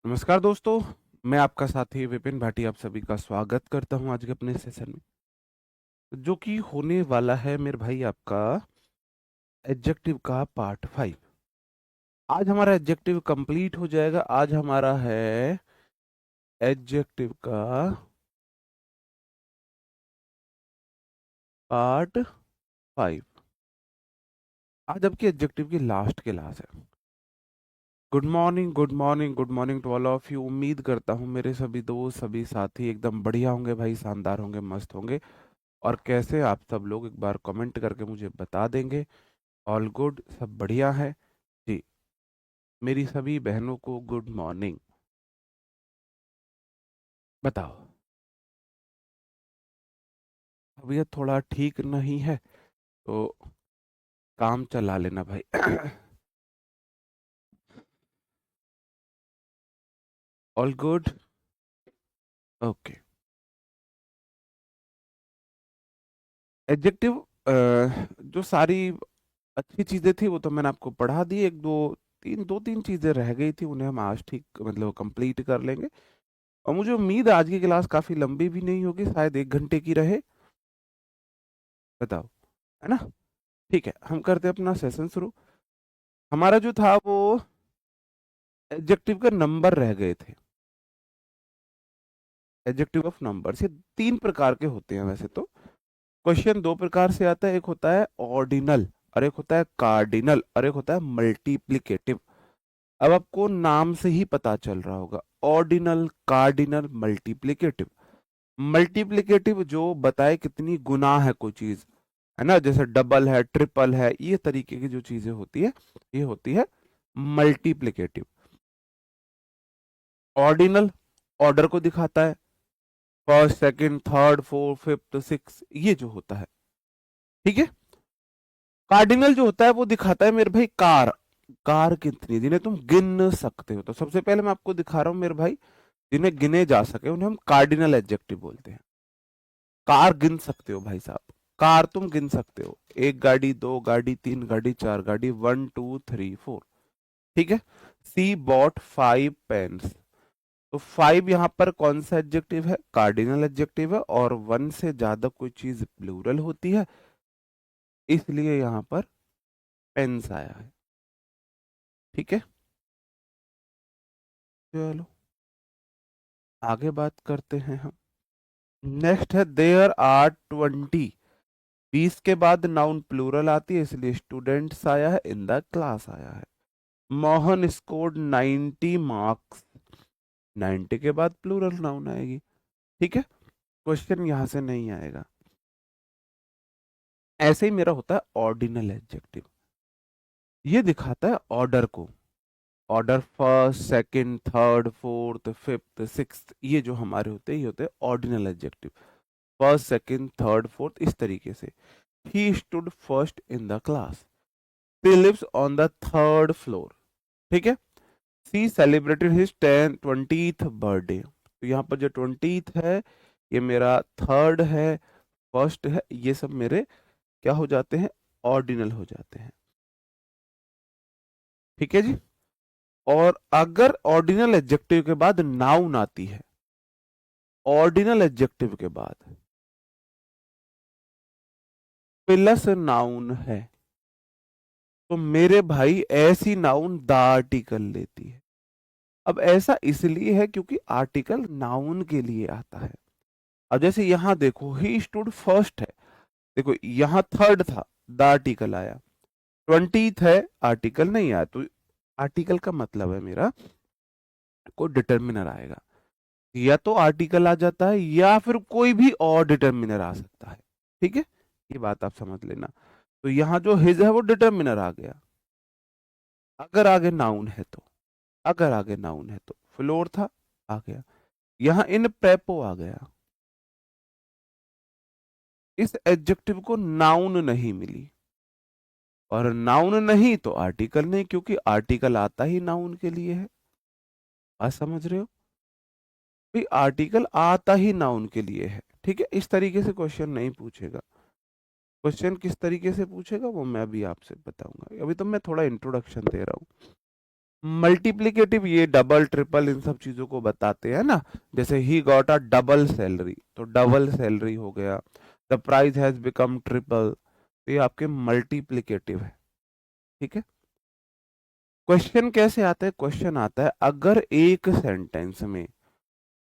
नमस्कार दोस्तों। मैं आपका साथी विपिन भाटी आप सभी का स्वागत करता हूं आज के अपने सेशन में, जो कि होने वाला है मेरे भाई आपका एडजेक्टिव का पार्ट 5। आज हमारा एडजेक्टिव कंप्लीट हो जाएगा। आज हमारा है एडजेक्टिव का पार्ट 5। आज आपकी एडजेक्टिव की लास्ट क्लास है। Good morning, good morning, good morning to all of you. उम्मीद करता हूँ मेरे सभी दोस्त सभी साथी एकदम बढ़िया होंगे भाई, शानदार होंगे, मस्त होंगे। और कैसे आप सब लोग एक बार कमेंट करके मुझे बता देंगे। ऑल गुड, सब बढ़िया है जी। मेरी सभी बहनों को गुड मॉर्निंग। बताओ, तबीयत थोड़ा ठीक नहीं है तो काम चला लेना भाई। All good. ओके। एडजेक्टिव जो सारी अच्छी चीजें थी वो तो मैंने आपको पढ़ा दी। एक दो तीन चीजें रह गई थी, उन्हें हम आज ठीक मतलब कंप्लीट कर लेंगे। और मुझे उम्मीद है आज की क्लास काफी लंबी भी नहीं होगी, शायद 1 घंटे की रहे। बताओ, है ना? ठीक है, हम करते हैं अपना सेशन शुरू। हमारा जो था वो एडजेक्टिव का नंबर रह गए थे। एडजेक्टिव ऑफ नंबर्स ये 3 प्रकार के होते हैं वैसे तो। क्वेश्चन 2 प्रकार से आता है, एक होता है ऑर्डिनल और एक होता है कार्डिनल और एक होता है मल्टीप्लिकेटिव। अब आपको नाम से ही पता चल रहा होगा, ऑर्डिनल, कार्डिनल, मल्टीप्लिकेटिव। मल्टीप्लिकेटिव जो बताए कितनी गुना है कोई चीज, है ना, जैसे डबल है, ट्रिपल है, ये तरीके की जो चीजें होती है ये होती है मल्टीप्लिकेटिव। ऑर्डिनल ऑर्डर को दिखाता है, first, second, third, fourth, fifth, six, ये जो होता है। ठीक है। कार्डिनल जो होता है वो दिखाता है मेरे भाई कार, कार कितनी जिन्हें तुम गिन सकते हो। तो सबसे पहले मैं आपको दिखा रहा हूं मेरे भाई, जिन्हें गिने जा सके उन्हें हम कार्डिनल एडजेक्टिव बोलते हैं। कार गिन सकते हो भाई साहब, कार तुम गिन सकते हो, 1 गाड़ी, 2 गाड़ी, 3 गाड़ी, 4 गाड़ी, 1 2 3 4। ठीक है। सी बॉट 5 पेन्स। तो 5 यहाँ पर कौन सा एडजेक्टिव है? कार्डिनल एडजेक्टिव है। और 1 से ज्यादा कोई चीज प्लूरल होती है, इसलिए यहाँ पर पेन्स आया है। ठीक है, चलो आगे बात करते हैं हम। नेक्स्ट है देयर आर 20। 20 के बाद नाउन प्लूरल आती है, इसलिए स्टूडेंट्स आया है, इन द क्लास आया है। Mohan scored 90 marks. 90 के बाद प्लूरल नाउन आएगी। ठीक है, क्वेश्चन यहां से नहीं आएगा। ऐसे ही मेरा होता है ऑर्डिनल एडजेक्टिव, ये दिखाता है ऑर्डर को। Order first, second, third, fourth, fifth, sixth, ये जो हमारे होते हैं ये होते हैं ordinal adjective. First, second, third, fourth, इस तरीके से। He stood first in the class. he lives on the third floor। ठीक है। सी सेलिब्रेटेड हिज 20th बर्थडे। तो यहाँ पर जो 20th है ये मेरा थर्ड है, फर्स्ट है, ये सब मेरे क्या हो जाते हैं? ऑर्डिनल हो जाते हैं। ठीक है जी। और अगर ऑर्डिनल एडजेक्टिव के बाद नाउन आती है, ऑर्डिनल एडजेक्टिव के बाद प्लस नाउन है, तो मेरे भाई ऐसी नाउन द आर्टिकल लेती है। अब ऐसा इसलिए है क्योंकि आर्टिकल नाउन के लिए आता है। अब जैसे यहां देखो, ही स्टूड फर्स्ट है, देखो यहां थर्ड था, द आर्टिकल आया। 20th है, आर्टिकल नहीं आया। तो आर्टिकल का मतलब है मेरा कोई डिटर्मिनर आएगा, या तो आर्टिकल आ जाता है या फिर कोई भी और डिटर्मिनर आ सकता है। ठीक है, ये बात आप समझ लेना। तो यहाँ जो हिज है वो डिटर्मिनर आ गया। अगर आगे नाउन है तो, अगर आगे नाउन है तो फ्लोर था, आ गया। यहाँ इन प्रेपो आ गया। इस एडजेक्टिव को नाउन नहीं मिली, और नाउन नहीं तो आर्टिकल नहीं, क्योंकि आर्टिकल आता ही नाउन के लिए है। आज समझ रहे हो भाई, आर्टिकल आता ही नाउन के लिए है। ठीक है, इस तरीके से क्वेश्चन नहीं पूछेगा। क्वेश्चन किस तरीके से पूछेगा वो मैं अभी आपसे बताऊंगा, अभी तो मैं थोड़ा इंट्रोडक्शन दे रहा हूँ। मल्टीप्लिकेटिव ये डबल ट्रिपल इन सब चीजों को बताते हैं ना, जैसे he got a double salary, तो डबल सैलरी हो गया, the price has become triple, तो ये आपके मल्टीप्लिकेटिव है। ठीक है। क्वेश्चन कैसे आता है? क्वेश्चन आता है अगर एक सेंटेंस में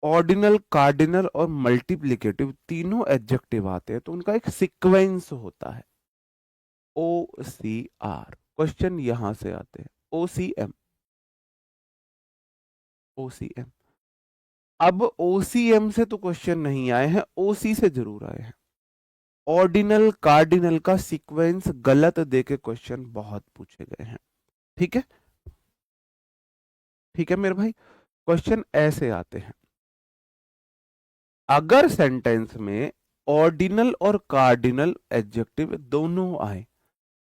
ऑर्डिनल, कार्डिनल और मल्टीप्लिकेटिव तीनों एडजेक्टिव आते हैं तो उनका एक सीक्वेंस होता है, ओ सी आर। क्वेश्चन यहां से आते हैं, ओ सी एम, ओ सी एम। अब ओसीएम से तो क्वेश्चन नहीं आए हैं, ओसी से जरूर आए हैं। ऑर्डिनल कार्डिनल का सीक्वेंस गलत देके क्वेश्चन बहुत पूछे गए हैं। ठीक है, ठीक है मेरे भाई। क्वेश्चन ऐसे आते हैं, अगर सेंटेंस में ऑर्डिनल और कार्डिनल एडजेक्टिव दोनों आए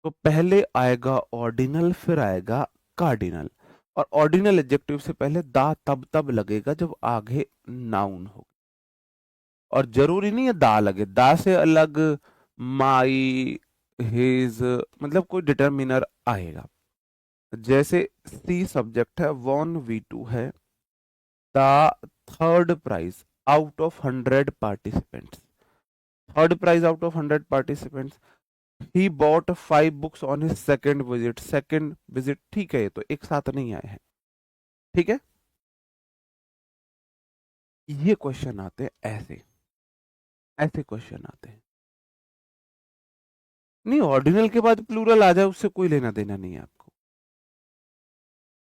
तो पहले आएगा ऑर्डिनल फिर आएगा कार्डिनल, और ऑर्डिनल एडजेक्टिव से पहले दा तब तब लगेगा जब आगे नाउन हो, और जरूरी नहीं है दा लगे, दा से अलग माई, हिज, मतलब कोई डिटरमिनर आएगा। जैसे सी सब्जेक्ट है, वॉन V2 है, the third prize out of 100 participants, third prize out of 100 participants, he bought 5 books on his second visit, second visit, ठीक है, ये तो एक साथ नहीं आए हैं। ठीक है, ये क्वेश्चन आते हैं ऐसे, ऐसे क्वेश्चन आते हैं। नहीं, ऑर्डिनल के बाद प्लूरल आ जाए उससे कोई लेना देना नहीं है आपको।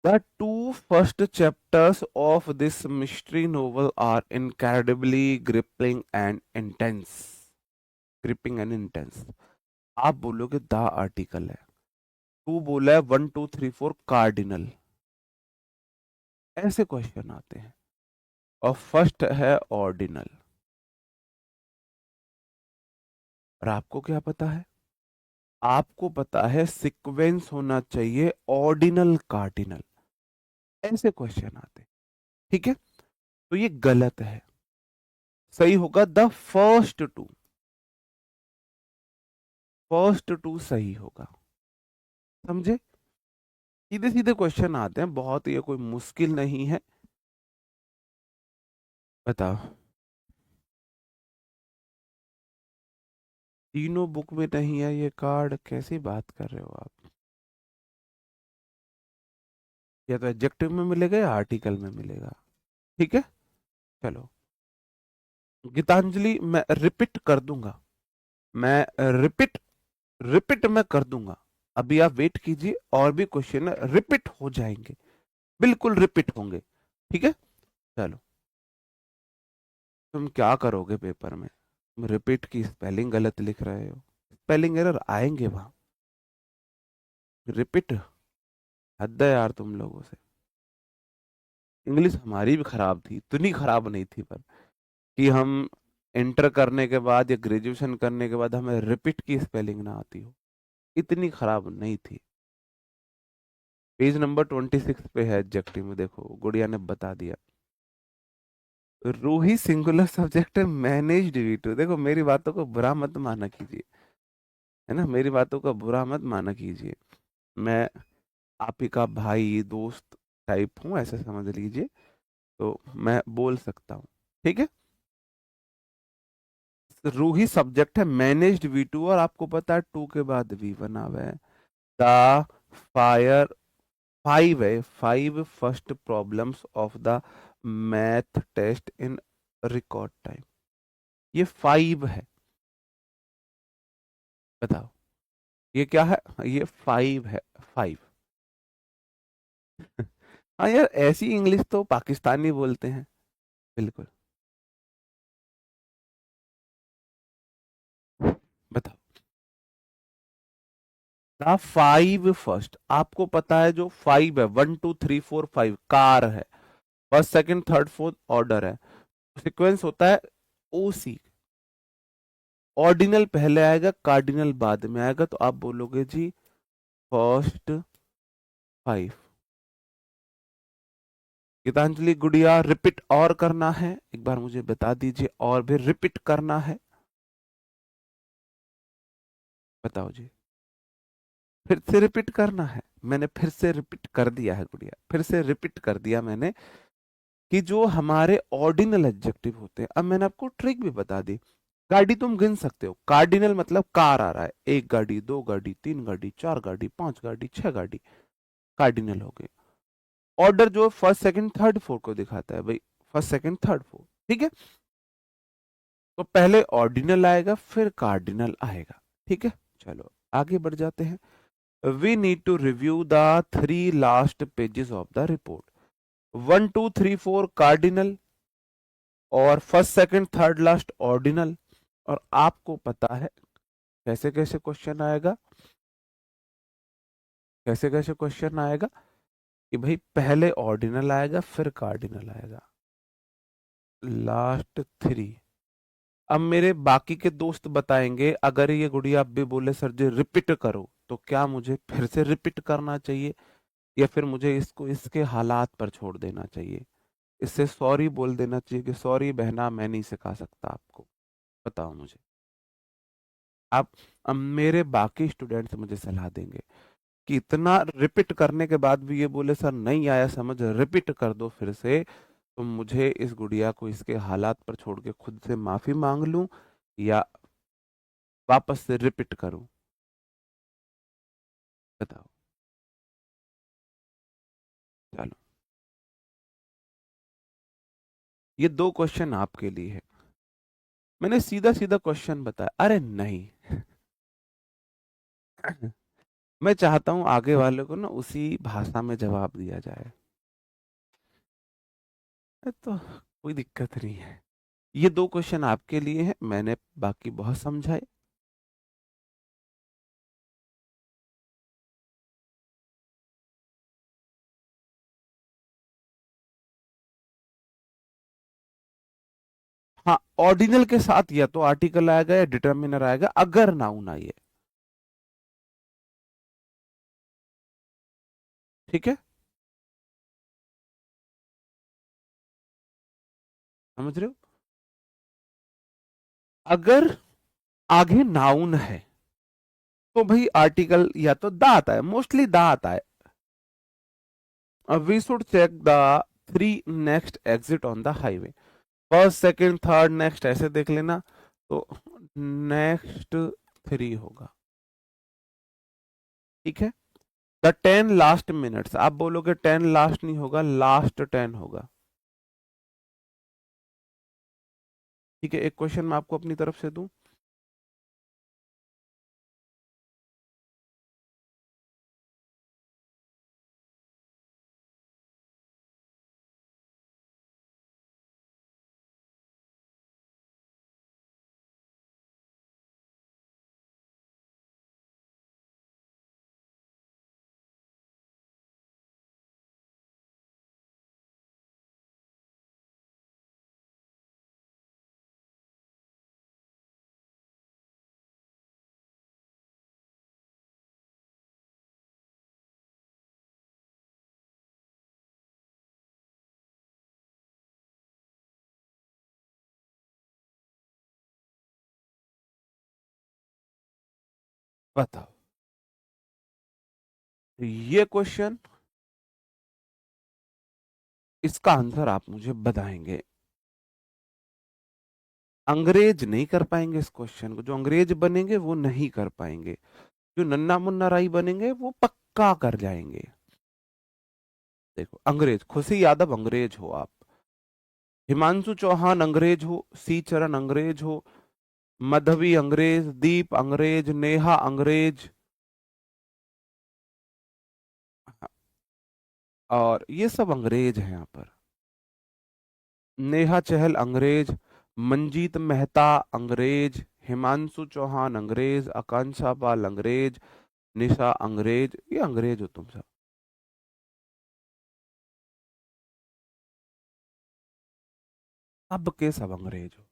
The two first chapters of this mystery novel are incredibly gripping and intense. Gripping and intense. आप बोलोगे द आर्टिकल है, टू बोला है 1 2 3 4 कार्डिनल, ऐसे क्वेश्चन आते हैं। और फर्स्ट है ऑर्डिनल, और आपको क्या पता है? आपको पता है सीक्वेंस होना चाहिए ऑर्डिनल कार्डिनल, ऐसे क्वेश्चन आते हैं। ठीक है, तो ये गलत है, सही होगा the first two, first two सही होगा। समझे? सीधे सीधे क्वेश्चन आते हैं, बहुत ये कोई मुश्किल नहीं है। बताओ, तीनों बुक में नहीं है ये कार्ड, कैसी बात कर रहे हो आप? या तो एडजेक्टिव में मिलेगा या आर्टिकल में मिलेगा। ठीक है, चलो गीतांजलि, मैं रिपीट कर दूंगा, मैं रिपीट रिपीट मैं कर दूंगा, अभी आप वेट कीजिए, और भी क्वेश्चन रिपीट हो जाएंगे, बिल्कुल रिपीट होंगे। ठीक है, चलो। तुम क्या करोगे पेपर में? तुम रिपीट की स्पेलिंग गलत लिख रहे हो, स्पेलिंग एरर आएंगे वहां। रिपीट, हद है यार तुम लोगों से। इंग्लिश हमारी भी खराब थी, इतनी खराब नहीं थी पर कि हम इंटर करने के बाद या ग्रेजुएशन करने के बाद हमें रिपीट की स्पेलिंग ना आती हो, इतनी खराब नहीं थी। पेज नंबर 26 पे है एडजेक्टिव में, देखो गुड़िया ने बता दिया। रूही सिंगुलर सब्जेक्ट है, मैनेज्ड V2, देखो मेरी बातों को बुरा मत माना कीजिए, है ना, मेरी बातों का बुरा मत माना कीजिए। मैं आप ही का भाई दोस्त टाइप हूँ, ऐसे समझ लीजिए, तो मैं बोल सकता हूँ। ठीक है, रूही सब्जेक्ट है, मैनेज्ड V2, और आपको पता है टू के बाद V1 आवे है। द फायर, फाइव है, five first problems of the math test in record time, ये फाइव है। बताओ ये क्या है? ये फाइव है, फाइव। हाँ यार, ऐसी इंग्लिश तो पाकिस्तानी बोलते हैं, बिल्कुल। बताओ, द फाइव फर्स्ट, आपको पता है जो फाइव है, 1 2 3 4 5 कार है, first second third fourth order है, सीक्वेंस होता है ओसी, ऑर्डिनल पहले आएगा कार्डिनल बाद में आएगा, तो आप बोलोगे जी फर्स्ट फाइव। गीतांजलि गुड़िया, रिपीट और करना है, एक बार मुझे बता दीजिए, और भी रिपीट करना है, बताओ जी। फिर से रिपीट करना है। मैंने फिर से रिपीट कर दिया है गुड़िया, फिर से रिपीट कर दिया मैंने कि जो हमारे ऑर्डिनल एडजेक्टिव होते हैं, अब मैंने आपको ट्रिक भी बता दी। गाड़ी तुम गिन सकते हो, कार्डिनल मतलब कार आ रहा है, एक गाड़ी, दो गाड़ी, तीन गाड़ी, चार गाड़ी, पांच गाड़ी, छह गाड़ी, कार्डिनल हो गए। ऑर्डर जो फर्स्ट सेकंड थर्ड फोर्थ को दिखाता है भाई, फर्स्ट सेकंड थर्ड फोर्थ, ठीक है। तो पहले ऑर्डिनल आएगा फिर कार्डिनल आएगा, ठीक है। चलो आगे बढ़ जाते हैं। We need to review the 3 last pages of the report. 1 2 3 4 cardinal और first second third last ordinal. और आपको पता है कैसे कैसे क्वेश्चन आएगा, कैसे कैसे क्वेश्चन आएगा कि भाई पहले ऑर्डिनल आएगा फिर कार्डिनल आएगा, लास्ट 3। अब मेरे बाकी के दोस्त बताएंगे, अगर ये गुड़िया अब भी बोले सर जी रिपीट करो, तो क्या मुझे फिर से रिपीट करना चाहिए या फिर मुझे इसको इसके हालात पर छोड़ देना चाहिए? इससे सॉरी बोल देना चाहिए कि सॉरी बहना मैं नहीं सिखा सकता आपको। बताओ मुझे। आप अब मेरे बाकी स्टूडेंट्स मुझे सलाह देंगे कि इतना रिपीट करने के बाद भी ये बोले सर नहीं आया समझ, रिपीट कर दो फिर से, तो मुझे इस गुड़िया को इसके हालात पर छोड़ के खुद से माफी मांग लूं या वापस से रिपीट करूं? बताओ। चलो, ये 2 क्वेश्चन आपके लिए है। मैंने सीधा सीधा क्वेश्चन बताया, अरे नहीं। मैं चाहता हूं आगे वाले को ना उसी भाषा में जवाब दिया जाए। तो कोई दिक्कत नहीं है। ये 2 क्वेश्चन आपके लिए हैं, मैंने बाकी बहुत समझाए। हाँ, ऑर्डिनल के साथ या तो आर्टिकल आएगा या डिटर्मिनर आएगा अगर नाउन आए, ठीक है। समझ रहे हो? अगर आगे नाउन है तो भाई आर्टिकल या तो द आता है, मोस्टली द आता है। We should check the 3 next exit on the highway. First second third next ऐसे देख लेना, तो नेक्स्ट 3 होगा, ठीक है। द 10 लास्ट मिनट्स, आप बोलोगे 10 लास्ट नहीं होगा, लास्ट 10 होगा, ठीक है। एक क्वेश्चन मैं आपको अपनी तरफ से दूं। बताओ ये क्वेश्चन, इसका आंसर आप मुझे बताएंगे। अंग्रेज नहीं कर पाएंगे इस क्वेश्चन को, जो अंग्रेज बनेंगे वो नहीं कर पाएंगे, जो नन्ना मुन्ना राई बनेंगे वो पक्का कर जाएंगे। देखो, अंग्रेज, खुशी यादव अंग्रेज हो आप, हिमांशु चौहान अंग्रेज हो, सी चरण अंग्रेज हो, मधवी अंग्रेज, दीप अंग्रेज, नेहा अंग्रेज, और ये सब अंग्रेज हैं यहाँ पर। नेहा चहल अंग्रेज, मंजीत मेहता अंग्रेज, हिमांशु चौहान अंग्रेज, आकांक्षा पाल अंग्रेज, निशा अंग्रेज, ये अंग्रेज हो तुम सब, सब के सब अंग्रेज हो।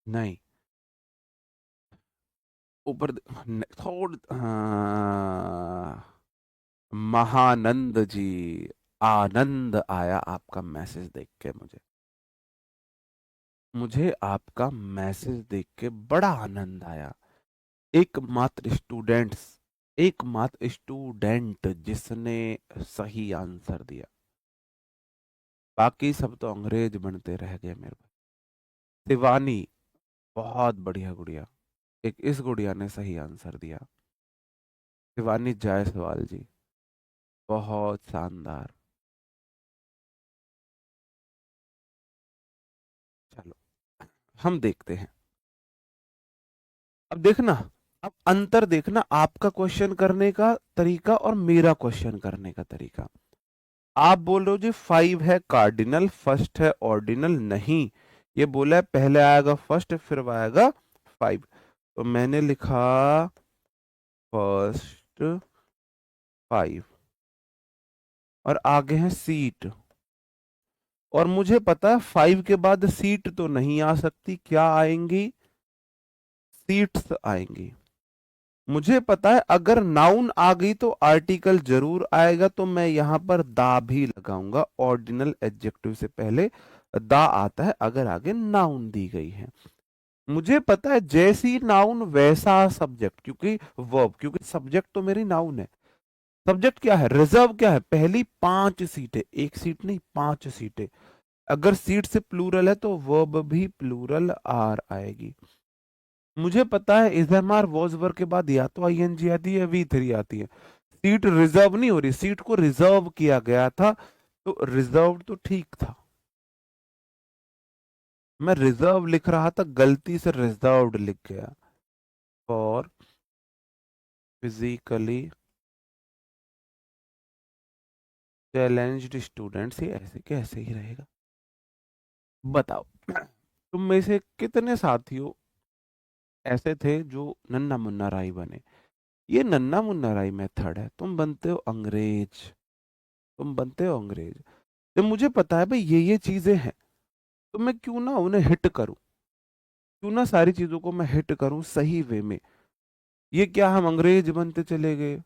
नहीं, ऊपर थोड़, हाँ, महानंद जी, आनंद आया आपका मैसेज देख के मुझे। मुझे आपका मैसेज देख के बड़ा आनंद आया। एकमात्र स्टूडेंट जिसने सही आंसर दिया, बाकी सब तो अंग्रेज बनते रह गए मेरे भाई। शिवानी, बहुत बढ़िया गुड़िया। एक इस गुड़िया ने सही आंसर दिया। शिवानी जायसवाल जी, बहुत शानदार। चलो हम देखते हैं। अब देखना, अब अंतर देखना आपका क्वेश्चन करने का तरीका और मेरा क्वेश्चन करने का तरीका। आप बोल रहे हो जी 5 है कार्डिनल, फर्स्ट है ऑर्डिनल। नहीं, ये बोला है पहले आएगा फर्स्ट फिर आएगा 5। तो मैंने लिखा फर्स्ट 5 और आगे है सीट। और मुझे पता है 5 के बाद सीट तो नहीं आ सकती, क्या आएंगी? सीट्स आएंगी। मुझे पता है अगर नाउन आ गई तो आर्टिकल जरूर आएगा, तो मैं यहां पर दा भी लगाऊंगा। ऑर्डिनल एडजेक्टिव से पहले दा आता है अगर आगे नाउन दी गई है। मुझे पता है जैसी नाउन वैसा सब्जेक्ट, क्योंकि वर्ब, क्योंकि सब्जेक्ट तो मेरी नाउन है। सब्जेक्ट क्या है? रिजर्व क्या है? पहली 5 सीटें, एक सीट नहीं 5 सीटें। अगर सीट से प्लूरल है तो वर्ब भी प्लूरल आर आएगी। मुझे पता है इजहमार वॉजवर के बाद या तो आईएनजी आती है, V3 आती है। सीट रिजर्व नहीं हो रही, सीट को रिजर्व किया गया था, तो रिजर्व तो ठीक था। मैं रिजर्व लिख रहा था, गलती से रिजर्व्ड लिख गया। फॉर फिजिकली चैलेंज्ड स्टूडेंट्स, ये ऐसे कैसे ही रहेगा? बताओ तुम में से कितने साथियों ऐसे थे जो नन्ना मुन्ना राय बने? ये नन्ना मुन्ना राय मेथड है, तुम बनते हो अंग्रेज। तुम बनते हो अंग्रेज। तो मुझे पता है भाई ये चीजें हैं, तो मैं क्यों ना उन्हें हिट करूं, क्यों ना सारी चीजों को मैं हिट करूं सही वे में। ये क्या हम अंग्रेज बनते चले गए?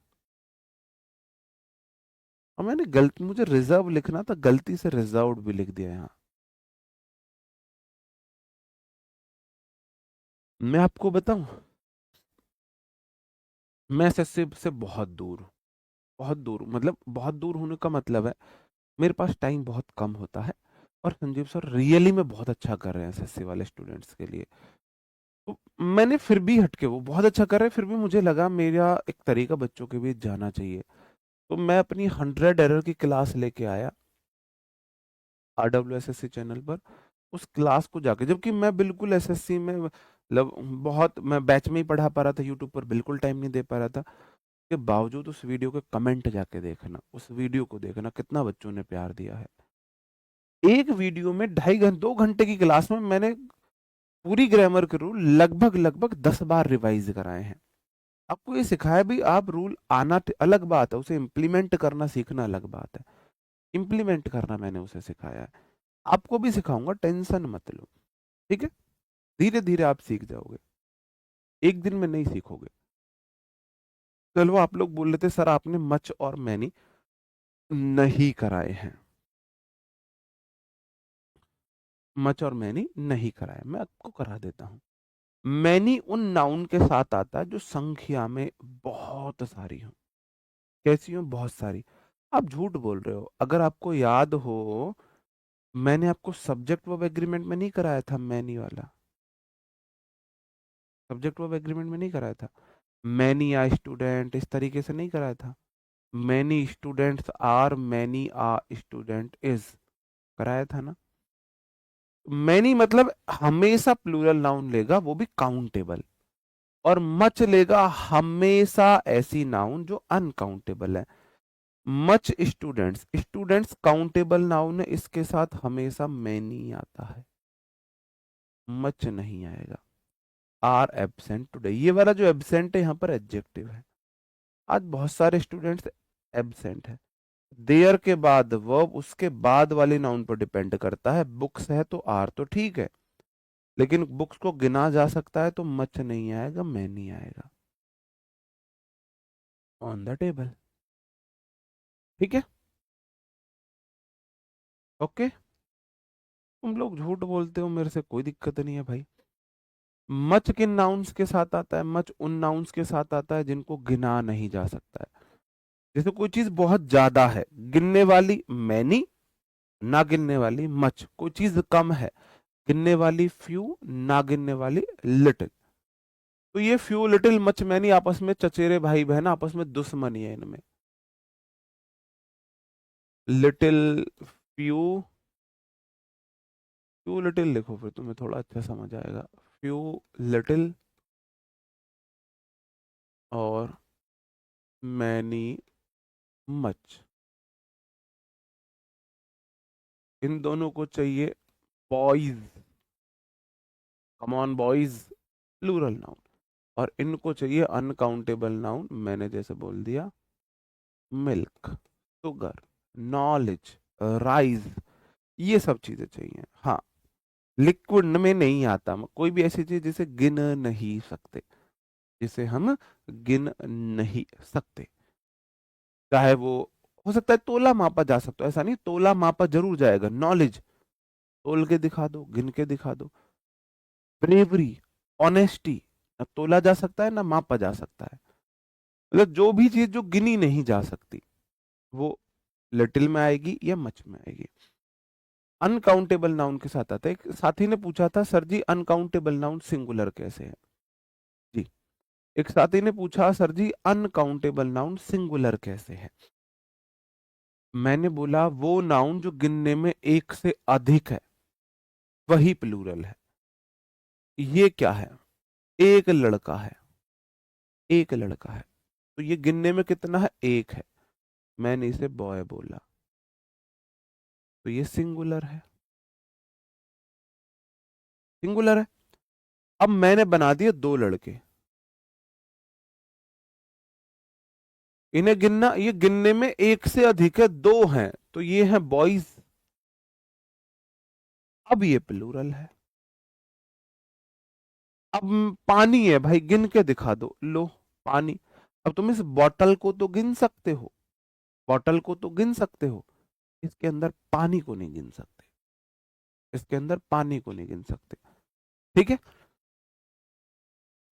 और मैंने गलती, मुझे रिजर्व लिखना था, गलती से रिजर्व्ड भी लिख दिया यहाँ। मैं आपको बताऊं, मैं एसएससी से बहुत दूर हूं। बहुत दूर हूं, मतलब बहुत दूर होने का मतलब है मेरे पास टाइम बहुत कम होता है। और संजीव सर रियली में बहुत अच्छा कर रहे हैं एसएससी वाले स्टूडेंट्स के लिए। तो मैंने फिर भी हटके, वो बहुत अच्छा कर रहे हैं, फिर भी मुझे लगा मेरा एक तरीका बच्चों के बीच जाना चाहिए। तो मैं अपनी 100 एरर की क्लास लेके आया RWSSC चैनल पर। उस क्लास को जाके, जबकि मैं बिल्कुल एसएससी में मतलब बहुत, मैं बैच में ही पढ़ा पा रहा था, यूट्यूब पर बिल्कुल टाइम नहीं दे पा रहा था, के बावजूद उस वीडियो के कमेंट जाके देखना, उस वीडियो को देखना कितना बच्चों ने प्यार दिया है। एक वीडियो में 2.5 घंटे की क्लास में मैंने पूरी ग्रामर के रूल लगभग लगभग 10 बार रिवाइज कराए हैं। आपको ये सिखाया भी, आप रूल आना अलग बात है, उसे इम्प्लीमेंट करना सीखना अलग बात है। इम्प्लीमेंट करना मैंने उसे सिखाया है, आपको भी सिखाऊंगा, टेंशन मत लो। ठीक है, धीरे धीरे आप सीख जाओगे, एक दिन में नहीं सीखोगे। चलो आप लोग बोल रहे थे सर आपने मच और मैनी नहीं कराए हैं। मच और मैनी नहीं कराए, मैं आपको करा देता हूँ। मैनी उन नाउन के साथ आता है जो संख्या में बहुत सारी हो। कैसी हो? बहुत सारी। आप झूठ बोल रहे हो। अगर आपको याद हो, मैंने आपको सब्जेक्ट वर्ब एग्रीमेंट में नहीं कराया था मैनी वाला? सब्जेक्ट वर्ब एग्रीमेंट में नहीं कराया था? मैनी आ स्टूडेंट इस तरीके से नहीं कराया था? Many students are, many a student is, कराया था ना? मैनी मतलब हमेशा प्लूरल नाउन लेगा, वो भी काउंटेबल। और मच लेगा हमेशा ऐसी नाउन जो अनकाउंटेबल है। Much students, students countable noun है, इसके साथ हमेशा मैनी आता है, मच नहीं आएगा। आर एब्सेंट टुडे, ये वाला जो एब्सेंट है यहाँ पर एडजेक्टिव है। आज बहुत सारे स्टूडेंट्स एब्सेंट है। देयर के बाद वर्ब, उसके बाद वाले नाउन पर डिपेंड करता है। बुक्स है तो आर तो ठीक है, लेकिन बुक्स को गिना जा सकता है, तो मच नहीं आएगा, मैनी आएगा। On the table. ठीक है, ओके। तुम लोग झूठ बोलते हो, मेरे से कोई दिक्कत नहीं है भाई। मच किन नाउन्स के साथ आता है? मच उन नाउन्स के साथ आता है जिनको गिना नहीं जा सकता है। जैसे कोई चीज बहुत ज्यादा है, गिनने वाली मैनी, ना गिनने वाली मच। कोई चीज कम है, गिनने वाली फ्यू, ना गिनने वाली लिटिल। तो ये फ्यू लिटिल मच मैनी आपस में चचेरे भाई बहन, आपस में दुश्मनी है इनमें। लिटिल, फ्यू, फ्यू लिटिल लिखो, फिर तुम्हें थोड़ा अच्छा समझ आएगा। फ्यू लिटिल और मैनी मच, इन दोनों को चाहिए boys. Come on boys, plural noun. और इनको चाहिए अनकाउंटेबल नाउन, मैंने जैसे बोल दिया, मिल्क, शुगर, नॉलेज, राइज, ये सब चीजें चाहिए। हाँ, लिक्विड में नहीं आता कोई भी ऐसी चीज जिसे गिन नहीं सकते, जिसे हम गिन नहीं सकते। चाहे वो, हो सकता है तोला मापा जा सकता है, ऐसा नहीं, तोला मापा जरूर जाएगा। नॉलेज तोल के दिखा दो, गिन के दिखा दो। ब्रेवरी, ऑनेस्टी, ना तोला जा सकता है ना मापा जा सकता है। मतलब जो भी चीज जो गिनी नहीं जा सकती, वो लिटिल में आएगी या मच में आएगी। अनकाउंटेबल नाउन के साथ आता है। एक साथी ने पूछा था, सर जी अनकाउंटेबल नाउन सिंगुलर कैसे है? जी, एक साथी ने पूछा, सर जी अनकाउंटेबल नाउन सिंगुलर कैसे है? मैंने बोला, वो नाउन जो गिनने में एक से अधिक है, वही प्लूरल है। ये क्या है? एक लड़का है, एक लड़का है, तो ये गिनने में कितना है? एक है। मैंने इसे बॉय बोला, तो ये सिंगुलर है, सिंगुलर है। अब मैंने बना दिए दो लड़के, इन्हें गिनना, ये गिनने में एक से अधिक है, दो हैं, तो ये है बॉयज। अब ये प्लूरल है। अब पानी है भाई, गिन के दिखा दो, लो पानी। अब तुम इस बॉटल को तो गिन सकते हो, बॉटल को तो गिन सकते हो, इसके अंदर पानी को नहीं गिन सकते, इसके अंदर पानी को नहीं गिन सकते। ठीक है,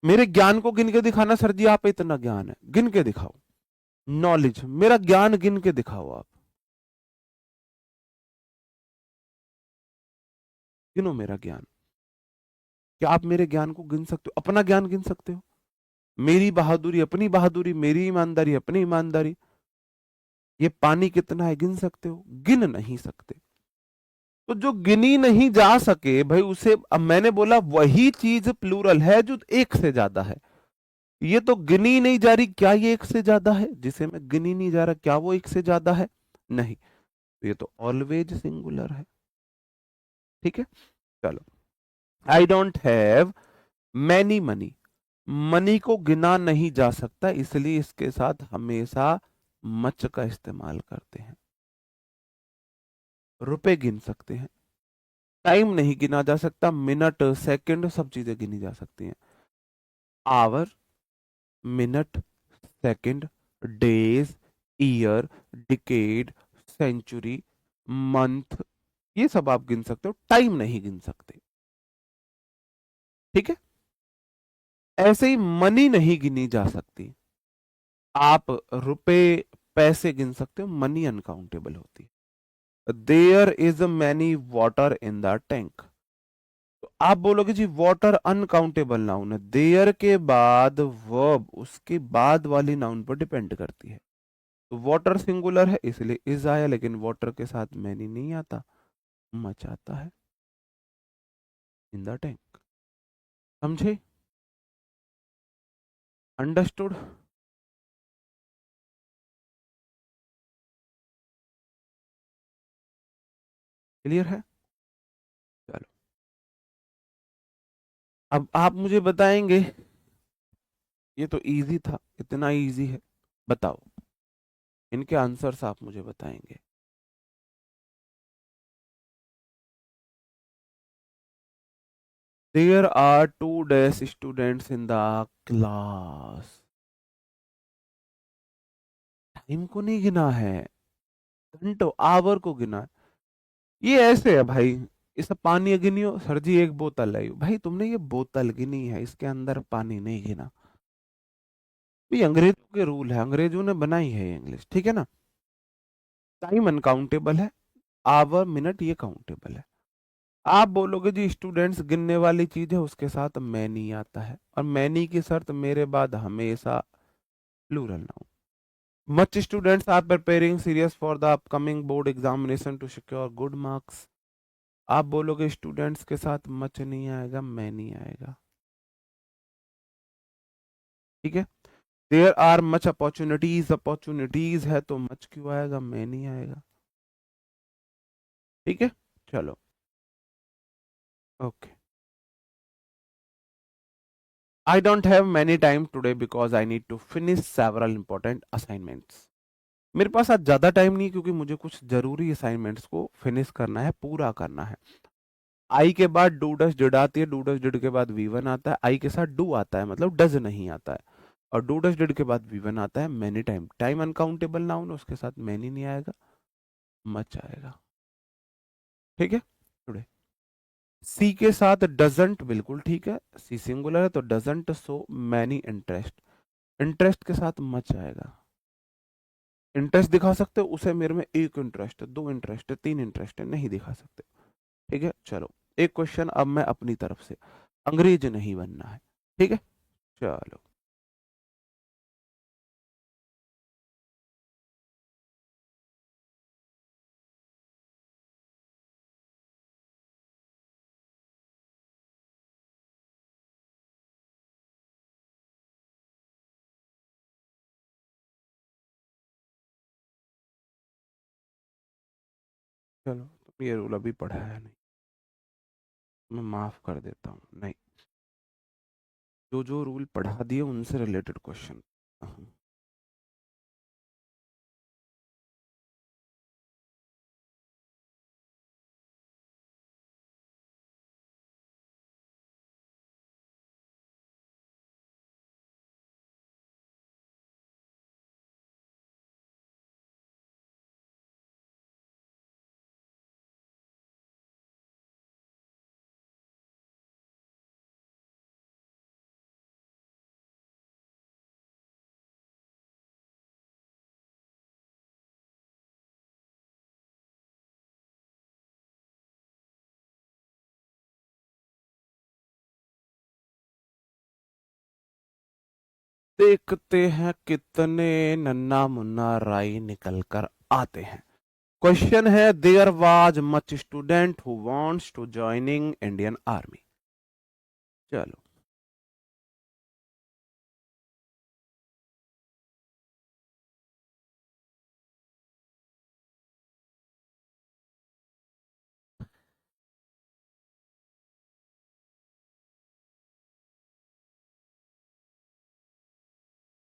मेरे ज्ञान को गिन के दिखाना, सर जी आप इतना ज्ञान है, गिन के दिखाओ। नॉलेज, मेरा ज्ञान गिन के दिखाओ आप, गिनो मेरा ज्ञान। क्या आप मेरे ज्ञान को गिन सकते हो? अपना ज्ञान गिन सकते हो? मेरी बहादुरी अपनी बहादुरी, मेरी ईमानदारी अपनी ईमानदारी। ये पानी कितना है गिन सकते हो? गिन नहीं सकते। तो जो गिनी नहीं जा सके भाई, उसे अब मैंने बोला वही चीज प्लूरल है जो एक से ज्यादा है। ये तो गिनी नहीं जा रही, क्या ये एक से ज्यादा है? जिसे मैं गिनी नहीं जा रहा, क्या वो एक से ज्यादा है? नहीं, तो ये तो ऑलवेज सिंगुलर है। ठीक है, चलो। I don't have many money, money को गिना नहीं जा सकता, इसलिए इसके साथ हमेशा मच का इस्तेमाल करते हैं। रुपए गिन सकते हैं, टाइम नहीं गिना जा सकता, मिनट सेकंड सब चीजें गिनी जा सकती हैं। Hour, minute, second, days, year, decade, century, month, ये सब आप गिन सकते हो, टाइम नहीं गिन सकते। ठीक है, ऐसे ही मनी नहीं गिनी जा सकती। आप रुपए, पैसे गिन सकते हो, मनी अनकाउंटेबल होती है। There is many water in the tank, तो आप बोलोगे जी वाटर अनकाउंटेबल नाउन है, देयर के बाद वर्ब उसके बाद वाली नाउन पर डिपेंड करती है। तो वाटर सिंगुलर है इसलिए इज आया, लेकिन वाटर के साथ मैनी नहीं आता, मच आता है, इन द टैंक। समझे? अंडरस्टूड? क्लियर है? चलो, अब आप मुझे बताएंगे, ये तो इजी था, इतना इजी है, बताओ इनके आंसर्स आप मुझे बताएंगे। There are 2 students in the class, time को नहीं गिना है, घंटों आवर को गिना है। ये ऐसे है भाई, इसे पानी गिनी हो सर जी, एक बोतल है। भाई तुमने ये बोतल गिनी है, इसके अंदर पानी नहीं गिना। ये अंग्रेजों के रूल है, अंग्रेजों ने बनाई है ये इंग्लिश, ठीक है ना। टाइम अनकाउंटेबल है, आवर मिनट ये काउंटेबल है। आप बोलोगे जी स्टूडेंट्स गिनने वाली चीज है, उसके साथ मैनी आता है, और मैनी की शर्त मेरे बाद हमेशा plural noun. Much students are preparing serious for the upcoming board examination to secure good marks. आप बोलोगे स्टूडेंट्स के साथ मच नहीं आएगा, मैनी आएगा, ठीक है। There are much opportunities, opportunities है तो मच क्यों आएगा, मैनी आएगा, ठीक है। चलो, okay. I don't have many time today because I need to finish several important assignments. मेरे पास आज ज्यादा टाइम नहीं क्योंकि मुझे कुछ जरूरी असाइनमेंट्स को फिनिश करना है, पूरा करना है। आई के बाद डू डस डिड आती है, डू डस डिड के बाद वी वन आता है, आई के साथ डू आता है मतलब डज नहीं आता है, और डू डस डिड के बाद वी वन आता है many time. Time uncountable noun, उसके साथ मैनी नहीं आएगा, मच आएगा, ठीक है। टुडे सी के साथ डजंट, बिल्कुल ठीक है, सी सिंगुलर है तो doesn't so many interest, interest के साथ मच आएगा। इंटरेस्ट दिखा सकते हो उसे, मेरे में एक इंटरेस्ट है, दो इंटरेस्ट है, तीन इंटरेस्ट है, नहीं दिखा सकते, ठीक है। चलो, एक क्वेश्चन अब मैं अपनी तरफ से, अंग्रेज नहीं बनना है, ठीक है। चलो, चलो तो ये रूल अभी पढ़ा है नहीं, मैं माफ कर देता हूँ, नहीं, जो जो रूल पढ़ा दिए उनसे रिलेटेड क्वेश्चन। देखते हैं कितने नन्ना मुन्ना राई निकल कर आते हैं। क्वेश्चन है, there was much student who wants to joining Indian Army. चलो,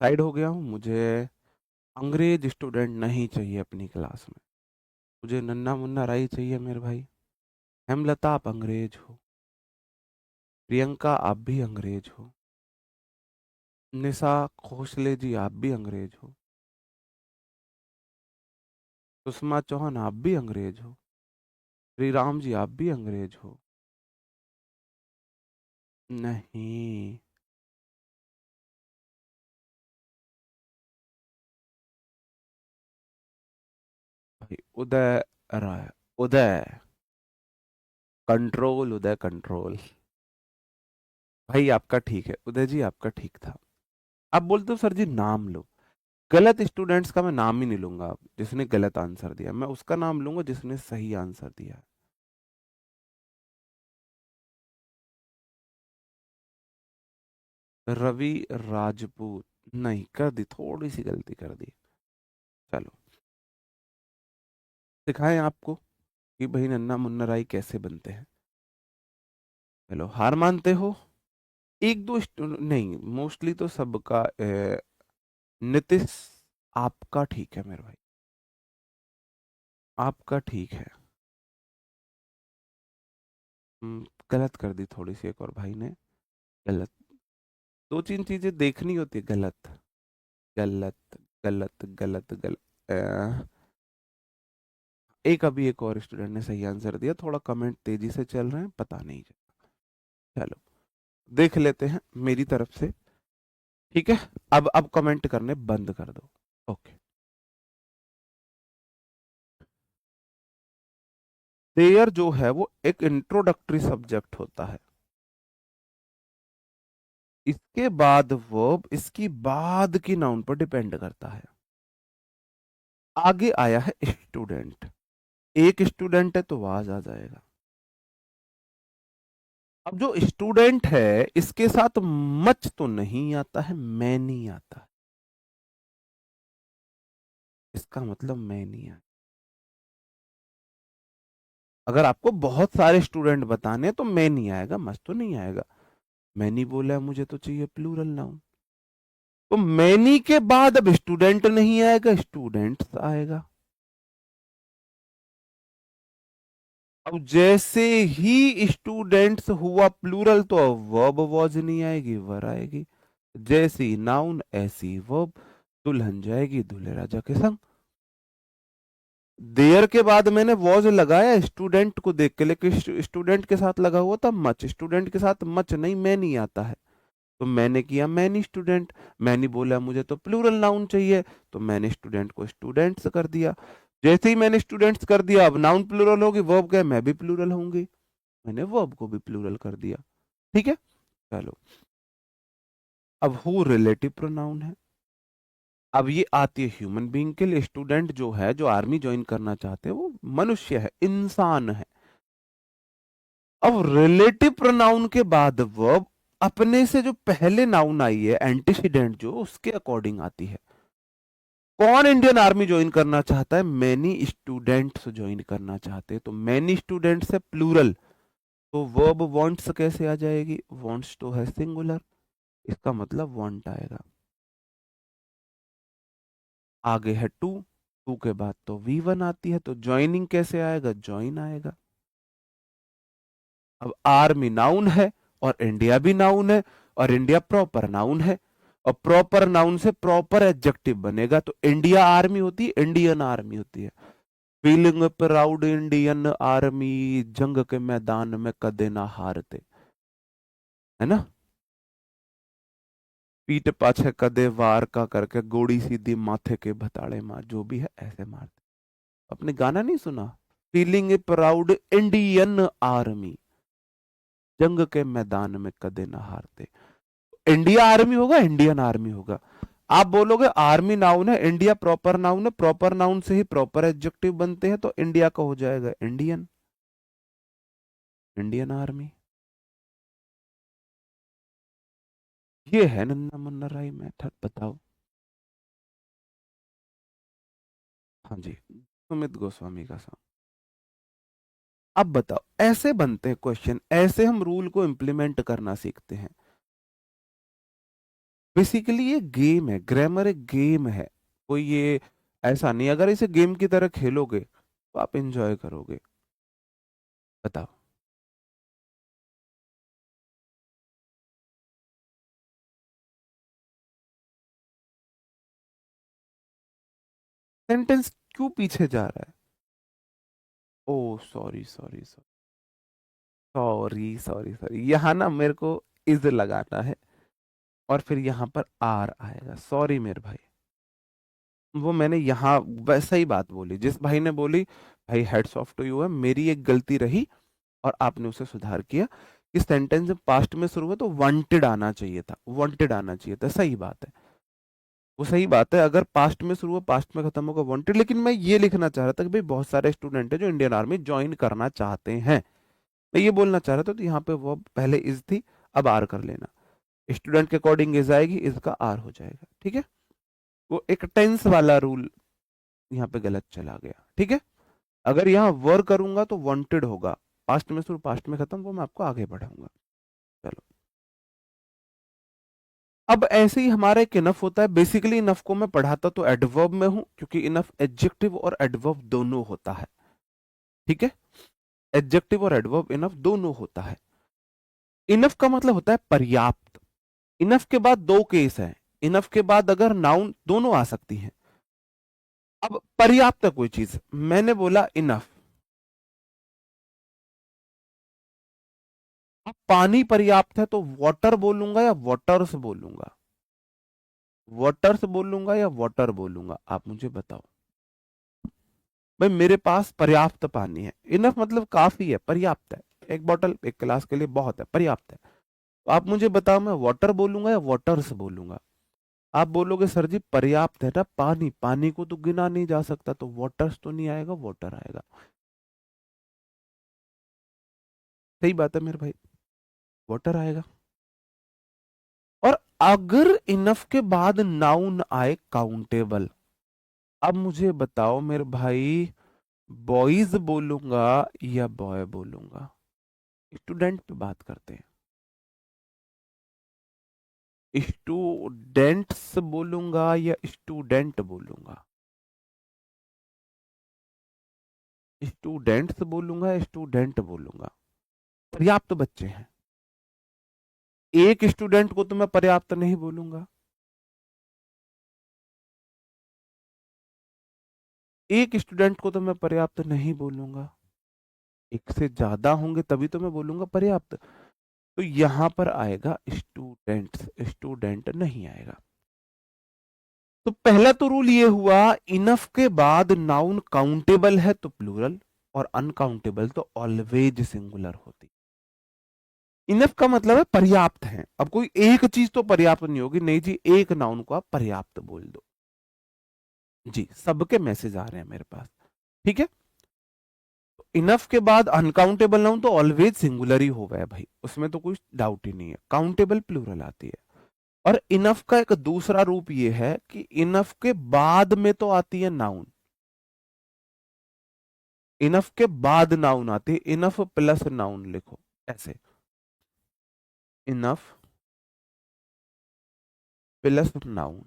साइड हो गया हूँ, मुझे अंग्रेज स्टूडेंट नहीं चाहिए अपनी क्लास में, मुझे नन्ना मुन्ना राई चाहिए मेरे भाई। हेमलता आप अंग्रेज हो, प्रियंका आप भी अंग्रेज हो, निशा खोसले जी आप भी अंग्रेज हो, सुषमा चौहान आप भी अंग्रेज हो, श्री राम जी आप भी अंग्रेज हो। नहीं भाई, उदय राय, उदय कंट्रोल, उदय कंट्रोल। भाई आपका ठीक है, उदय जी आपका ठीक था। आप बोलते हो सर जी नाम लो, गलत स्टूडेंट्स का मैं नाम ही नहीं लूंगा, अब जिसने गलत आंसर दिया मैं उसका नाम लूंगा जिसने सही आंसर दिया है। रवि राजपूत, नहीं कर दी, थोड़ी सी गलती कर दी। चलो, सिखाएं आपको कि भाई नन्ना मुन्ना राई कैसे बनते हैं। चलो, हार मानते हो। एक दो नहीं, मोस्टली तो सबका नीतीश आपका ठीक है मेरे भाई, आपका ठीक है। गलत कर दी थोड़ी सी एक और भाई ने, गलत। दो तीन चीजें देखनी होती है, गलत गलत गलत गलत गलत। एक अभी एक और स्टूडेंट ने सही आंसर दिया, थोड़ा कमेंट तेजी से चल रहे हैं, पता नहीं चलो देख लेते हैं मेरी तरफ से। ठीक है, अब कमेंट करने बंद कर दो। ओके। देयर जो है वो एक इंट्रोडक्टरी सब्जेक्ट होता है, इसके बाद वर्ब इसकी बाद की नाउन पर डिपेंड करता है। आगे आया है स्टूडेंट, एक स्टूडेंट है तो वाज आ जाएगा। अब जो स्टूडेंट है इसके साथ मच तो नहीं आता है, मैनी आता है, इसका मतलब मैनी आता। अगर आपको बहुत सारे स्टूडेंट बताने हैं तो मैनी आएगा, मच तो नहीं आएगा। मैनी बोला है, मुझे तो चाहिए प्लूरल नाउन, तो मैनी के बाद अब स्टूडेंट नहीं आएगा, स्टूडेंट्स आएगा। अब जैसे ही स्टूडेंट्स हुआ प्लूरल तो अब वर्ब वॉज नहीं आएगी, वर आएगी। जैसी नाउन ऐसी वर्ब, दुल्हन जाएगी दूल्हे राजा के संग। देयर के बाद मैंने वॉज लगाया स्टूडेंट को देख के, लेकिन स्टूडेंट के साथ लगा हुआ था मच, स्टूडेंट के साथ मच नहीं मैनी आता है, तो मैंने किया मैनी स्टूडेंट। मैंने बोला मुझे तो प्लूरल नाउन चाहिए, तो मैंने स्टूडेंट को स्टूडेंट्स कर दिया। जैसे ही मैंने स्टूडेंट्स कर दिया अब नाउन प्लूरल होगी, वर्ब क्या मैं भी प्लूरल होंगी, मैंने वर्ब को भी प्लूरल कर दिया। ठीक है, चलो अब हु रिलेटिव प्रोनाउन है। अब ये आती है ह्यूमन बीइंग के लिए। स्टूडेंट जो है, जो आर्मी ज्वाइन करना चाहते हैं, वो मनुष्य है, इंसान है। अब रिलेटिव प्रोनाउन के बाद वर्ब अपने से जो पहले नाउन आई है एंटीसीडेंट जो, उसके अकॉर्डिंग आती है। कौन इंडियन आर्मी ज्वाइन करना चाहता है? मैनी स्टूडेंट्स ज्वाइन करना चाहते हैं, तो मैनी स्टूडेंट्स है प्लूरल, तो वर्ब वांट्स कैसे आ जाएगी? वांट्स तो है सिंगुलर, इसका मतलब वांट आएगा। आगे है टू, टू के बाद तो वी वन आती है, तो ज्वाइनिंग कैसे आएगा? ज्वाइन आएगा। अब आर्मी नाउन है और इंडिया भी नाउन है, और इंडिया प्रॉपर नाउन है, और प्रॉपर नाउन से प्रॉपर एडजेक्टिव बनेगा, तो इंडिया आर्मी होती है, इंडियन आर्मी होती है। फीलिंग प्राउड इंडियन आर्मी, जंग के मैदान में कदे ना हारते, है ना। पीठ पाछे कदे वार का करके, गोड़ी सीधी माथे के भताड़े मार, जो भी है ऐसे मारते। आपने गाना नहीं सुना? फीलिंग प्राउड इंडियन आर्मी, जंग के मैदान में कदे ना हारते। इंडिया आर्मी होगा, इंडियन आर्मी होगा। आप बोलोगे आर्मी नाउन है, इंडिया प्रॉपर नाउन है, प्रॉपर नाउन से ही प्रॉपर एडजेक्टिव बनते हैं, तो इंडिया का हो जाएगा इंडियन, इंडियन आर्मी। ये है नन्ना मुन्ना राय मेथड, बताओ। हाँ जी, सुमित गोस्वामी का सॉन्ग। अब बताओ, ऐसे बनते हैं क्वेश्चन, ऐसे हम रूल को इंप्लीमेंट करना सीखते हैं। बेसिकली ये गेम है, ग्रामर एक गेम है, कोई ये ऐसा नहीं। अगर इसे गेम की तरह खेलोगे तो आप इंजॉय करोगे। बताओ। सेंटेंस क्यों पीछे जा रहा है? Oh sorry sorry sorry, sorry sorry sorry, यहाँ ना मेरे को इज लगाना है, और फिर यहाँ पर आर आएगा। सॉरी मेरे भाई, वो मैंने यहाँ वैसा ही बात बोली, जिस भाई ने बोली भाई हेड्स ऑफ टू यू है, मेरी एक गलती रही और आपने उसे सुधार किया कि सेंटेंस जब पास्ट में शुरू हुआ तो वांटेड आना चाहिए था, वांटेड आना चाहिए था। सही बात है, वो सही बात है, अगर पास्ट में शुरू हुआ पास्ट में खत्म होगा वांटेड। लेकिन मैं ये लिखना चाह रहा था कि भाई बहुत सारे स्टूडेंट है जो इंडियन आर्मी ज्वाइन करना चाहते हैं, मैं ये बोलना चाह रहा था। तो यहाँ पे वो पहले इज थी, अब आर कर लेना, स्टूडेंट के अकॉर्डिंग इज आएगी, इसका आर हो जाएगा। ठीक है, वो एक टेंस वाला रूल यहाँ पे गलत चला गया। ठीक है, अगर यहाँ वर करूंगा तो वांटेड होगा, पास्ट में शुरू पास्ट में खत्म, वो मैं आपको आगे बढ़ाऊंगा। चलो, अब ऐसे ही हमारा एक इनफ होता है। बेसिकली इनफ को मैं पढ़ाता तो एडवर्ब में हूं, क्योंकि इनफ एडजेक्टिव और एडवर्ब दोनों होता है। ठीक है, एडजेक्टिव और एडवर्ब इनफ दोनों होता है। इनफ का मतलब होता है पर्याप्त। इनफ के बाद दो केस है, इनफ के बाद अगर नाउन दोनों आ सकती हैं, अब पर्याप्त है कोई चीज, मैंने बोला इनफ, अब पानी पर्याप्त है तो वाटर बोलूंगा या वाटर्स बोलूंगा, वाटर्स बोलूंगा या वाटर बोलूंगा, आप मुझे बताओ। भाई मेरे पास पर्याप्त पानी है, इनफ मतलब काफी है, पर्याप्त है, एक बोतल एक गिलास के लिए बहुत है, पर्याप्त है। तो आप मुझे बताओ मैं वाटर बोलूंगा या वाटर्स बोलूंगा। आप बोलोगे सर जी पर्याप्त है ना पानी, पानी को तो गिना नहीं जा सकता, तो वाटर्स तो नहीं आएगा, वाटर आएगा। सही बात है मेरे भाई, वाटर आएगा। और अगर इनफ के बाद नाउन आए काउंटेबल, अब मुझे बताओ मेरे भाई, बॉयज बोलूंगा या बॉय बोलूंगा। स्टूडेंट पे बात करते हैं, स्टूडेंट्स बोलूंगा या स्टूडेंट बोलूंगा, स्टूडेंट्स बोलूंगा या स्टूडेंट बोलूंगा। पर्याप्त बच्चे हैं, एक स्टूडेंट को तो मैं पर्याप्त नहीं बोलूंगा, एक स्टूडेंट को तो मैं पर्याप्त नहीं बोलूंगा, एक से ज्यादा होंगे तभी तो मैं बोलूंगा पर्याप्त। तो यहां पर आएगा स्टूडेंट्स, स्टूडेंट नहीं आएगा। तो पहला तो रूल ये हुआ, इनफ के बाद नाउन काउंटेबल है तो प्लूरल, और अनकाउंटेबल तो ऑलवेज सिंगुलर होती। इनफ का मतलब है पर्याप्त है, अब कोई एक चीज तो पर्याप्त नहीं होगी, नहीं जी एक नाउन को आप पर्याप्त बोल दो। जी सबके मैसेज आ रहे हैं मेरे पास, ठीक है। इनफ के बाद अनकाउंटेबल नाउन तो ऑलवेज सिंगुलर ही होगा है भाई, उसमें तो कोई डाउट ही नहीं है, काउंटेबल प्लूरल आती है। और इनफ का एक दूसरा रूप ये है कि इनफ के बाद में तो आती है नाउन, इनफ के बाद नाउन आती है, इनफ प्लस नाउन लिखो ऐसे, इनफ प्लस नाउन,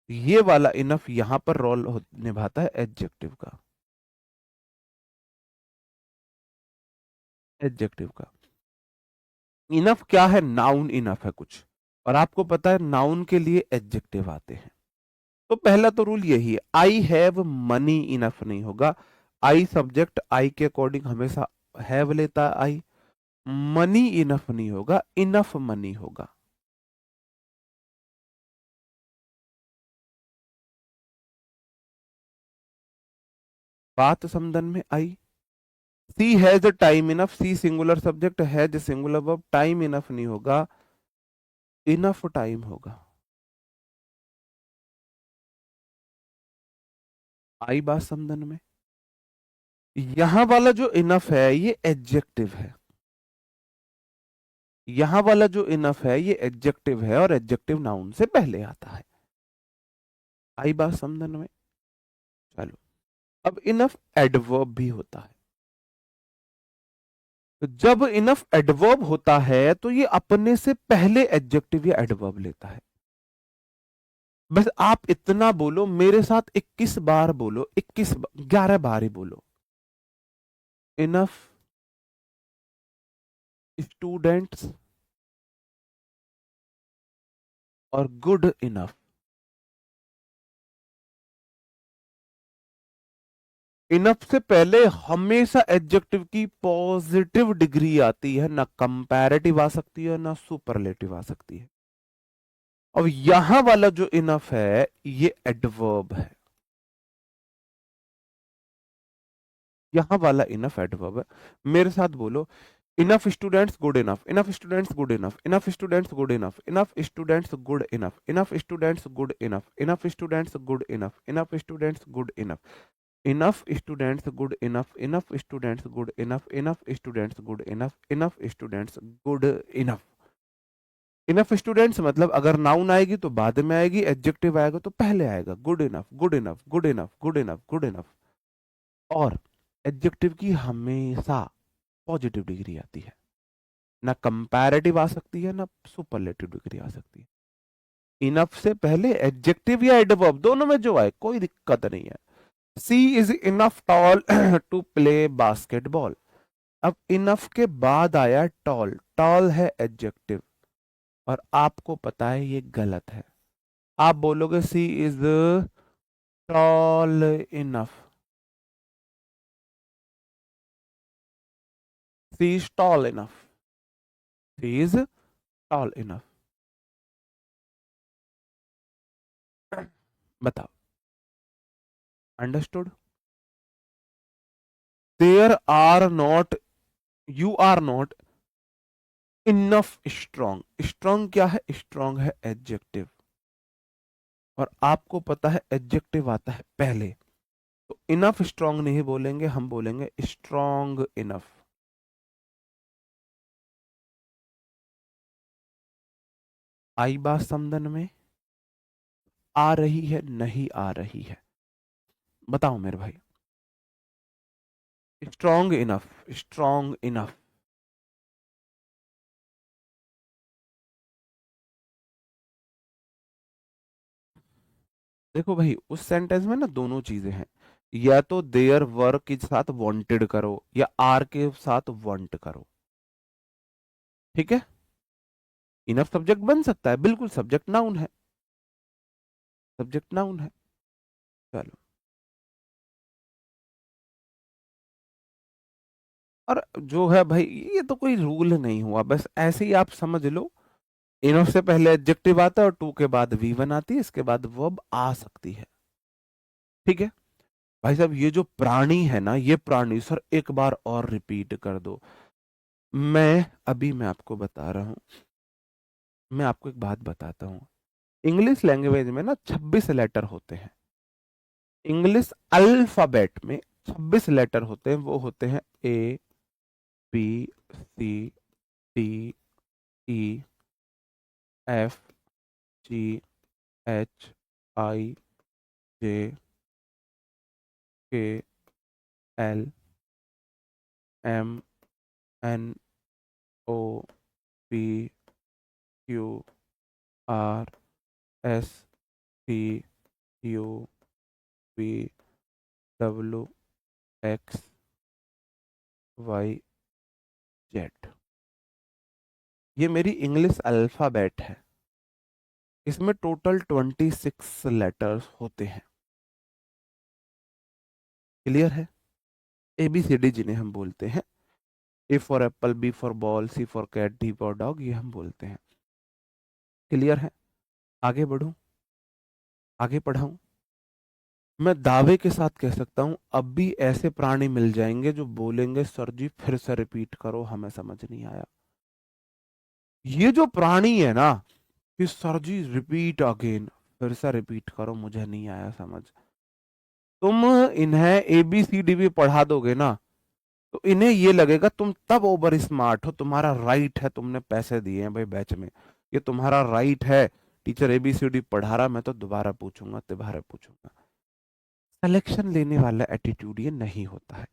ये वाला इनफ यहां पर रोल निभाता है एडजेक्टिव का, एडजेक्टिव का। इनफ क्या है, नाउन इनफ है कुछ, और आपको पता है नाउन के लिए एडजेक्टिव आते हैं। तो पहला तो रूल यही है, आई हैव मनी इनफ नहीं होगा, आई सब्जेक्ट आई के अकॉर्डिंग हमेशा हैव लेता है आई, मनी इनफ नहीं होगा, इनफ मनी होगा। बात समझन में आई। She has time enough, she singular subject, has singular verb, time enough नहीं होगा, इनफ टाइम होगा। आई बात समझन में। यहां वाला जो इनफ है ये एडजेक्टिव है, यहां वाला जो इनफ है ये एडजेक्टिव है, और एडजेक्टिव नाउन से पहले आता है। आई बात समझन में। चलो, अब इनफ एडवर्ब भी होता है, तो जब इनफ एडवर्ब होता है तो ये अपने से पहले एडजेक्टिव या एडवर्ब लेता है। बस आप इतना बोलो मेरे साथ, 21 बार बोलो, 11 बार ही बोलो, इनफ स्टूडेंट्स और गुड इनफ। इनफ से पहले हमेशा एडजेक्टिव की पॉजिटिव डिग्री आती है, ना कंपैरेटिव आ सकती है ना सुपरलेटिव आ सकती है। अब यहां वाला जो इनफ है ये एडवर्ब है, यहां वाला इनफ एडवर्ब है। मेरे साथ बोलो, enough students good enough, enough students good enough, enough students good enough, enough students good enough, enough students good enough, enough students good enough, enough students good enough, enough students good enough, enough students good enough, enough students good enough, enough students good enough. Enough students मतलब अगर noun आएगी तो बाद में आएगी, adjective आएगा तो पहले आएगा, good enough good enough good enough good enough good enough. और एडजेक्टिव की हमेशा पॉजिटिव डिग्री आती है, ना कंपैरेटिव आ सकती है ना सुपरलेटिव डिग्री आ सकती है। इनफ से पहले एडजेक्टिव या एडवर्ब दोनों में जो आए कोई दिक्कत नहीं है। She is enough tall to play basketball, अब इनफ के बाद आया टॉल, टॉल है एडजेक्टिव, और आपको पता है ये गलत है। आप बोलोगे she is tall enough, she is tall enough, she is tall enough. बताओ, understood? There are not, you are not enough strong. Strong क्या है? स्ट्रॉन्ग है एडजेक्टिव, और आपको पता है एडजेक्टिव आता है पहले, तो इनफ स्ट्रॉन्ग नहीं बोलेंगे, हम बोलेंगे स्ट्रॉन्ग इनफ। आई बात समझन में? आ रही है, नहीं आ रही है? बताओ मेरे भाई। Strong enough, strong enough. देखो भाई, उस सेंटेंस में ना दोनों चीजें हैं, या तो देयर वर के साथ वांटेड करो, या आर के साथ वांट करो। ठीक है? इनफ सब्जेक्ट बन सकता है, बिल्कुल सब्जेक्ट नाउन है, सब्जेक्ट नाउन है। चलो, और जो है भाई, ये तो कोई रूल नहीं हुआ, बस ऐसे ही आप समझ लो। इनफ से पहले एडजेक्टिव आता है और टू के बाद वी वन आती है, इसके बाद वर्ब आ सकती है। ठीक है भाई साहब, ये जो प्राणी है ना, ये प्राणी सर एक बार और रिपीट कर दो। मैं आपको बता रहा हूं, मैं आपको एक बात बताता हूँ। इंग्लिश लैंग्वेज में ना 26 लेटर होते हैं, इंग्लिश अल्फाबेट में 26 लेटर होते हैं, वो होते हैं A, B, C, D, E, F, G, H, I, J, K, L, M, N, O, P, Q, R, S, T, U, V, W, X, Y, Z. ये मेरी इंग्लिश अल्फाबेट है, इसमें टोटल 26 लेटर्स होते हैं। क्लियर है? ए B C D जिन्हें हम बोलते हैं, A for apple, B for ball, C for cat, D for dog, ये हम बोलते हैं। क्लियर है? आगे बढ़ूं, आगे पढ़ाऊं? मैं दावे के साथ कह सकता हूं, अब भी ऐसे प्राणी मिल जाएंगे जो बोलेंगे सर जी फिर से रिपीट करो, हमें समझ नहीं आया। ये जो प्राणी है ना, कि सर जी रिपीट अगेन, फिर से रिपीट करो, मुझे नहीं आया समझ, तुम इन्हें ए बी सी डी भी पढ़ा दोगे ना, तो इन्हें ये लगेगा तुम तब ओवर स्मार्ट हो, तुम्हारा राइट है, तुमने पैसे दिए हैं भाई बैच में, ये तुम्हारा राइट है। टीचर एबीसीडी पढ़ा रहा, मैं तो दोबारा पूछूंगा, दोबारा पूछूंगा। सिलेक्शन लेने वाला एटीट्यूड ये नहीं होता है।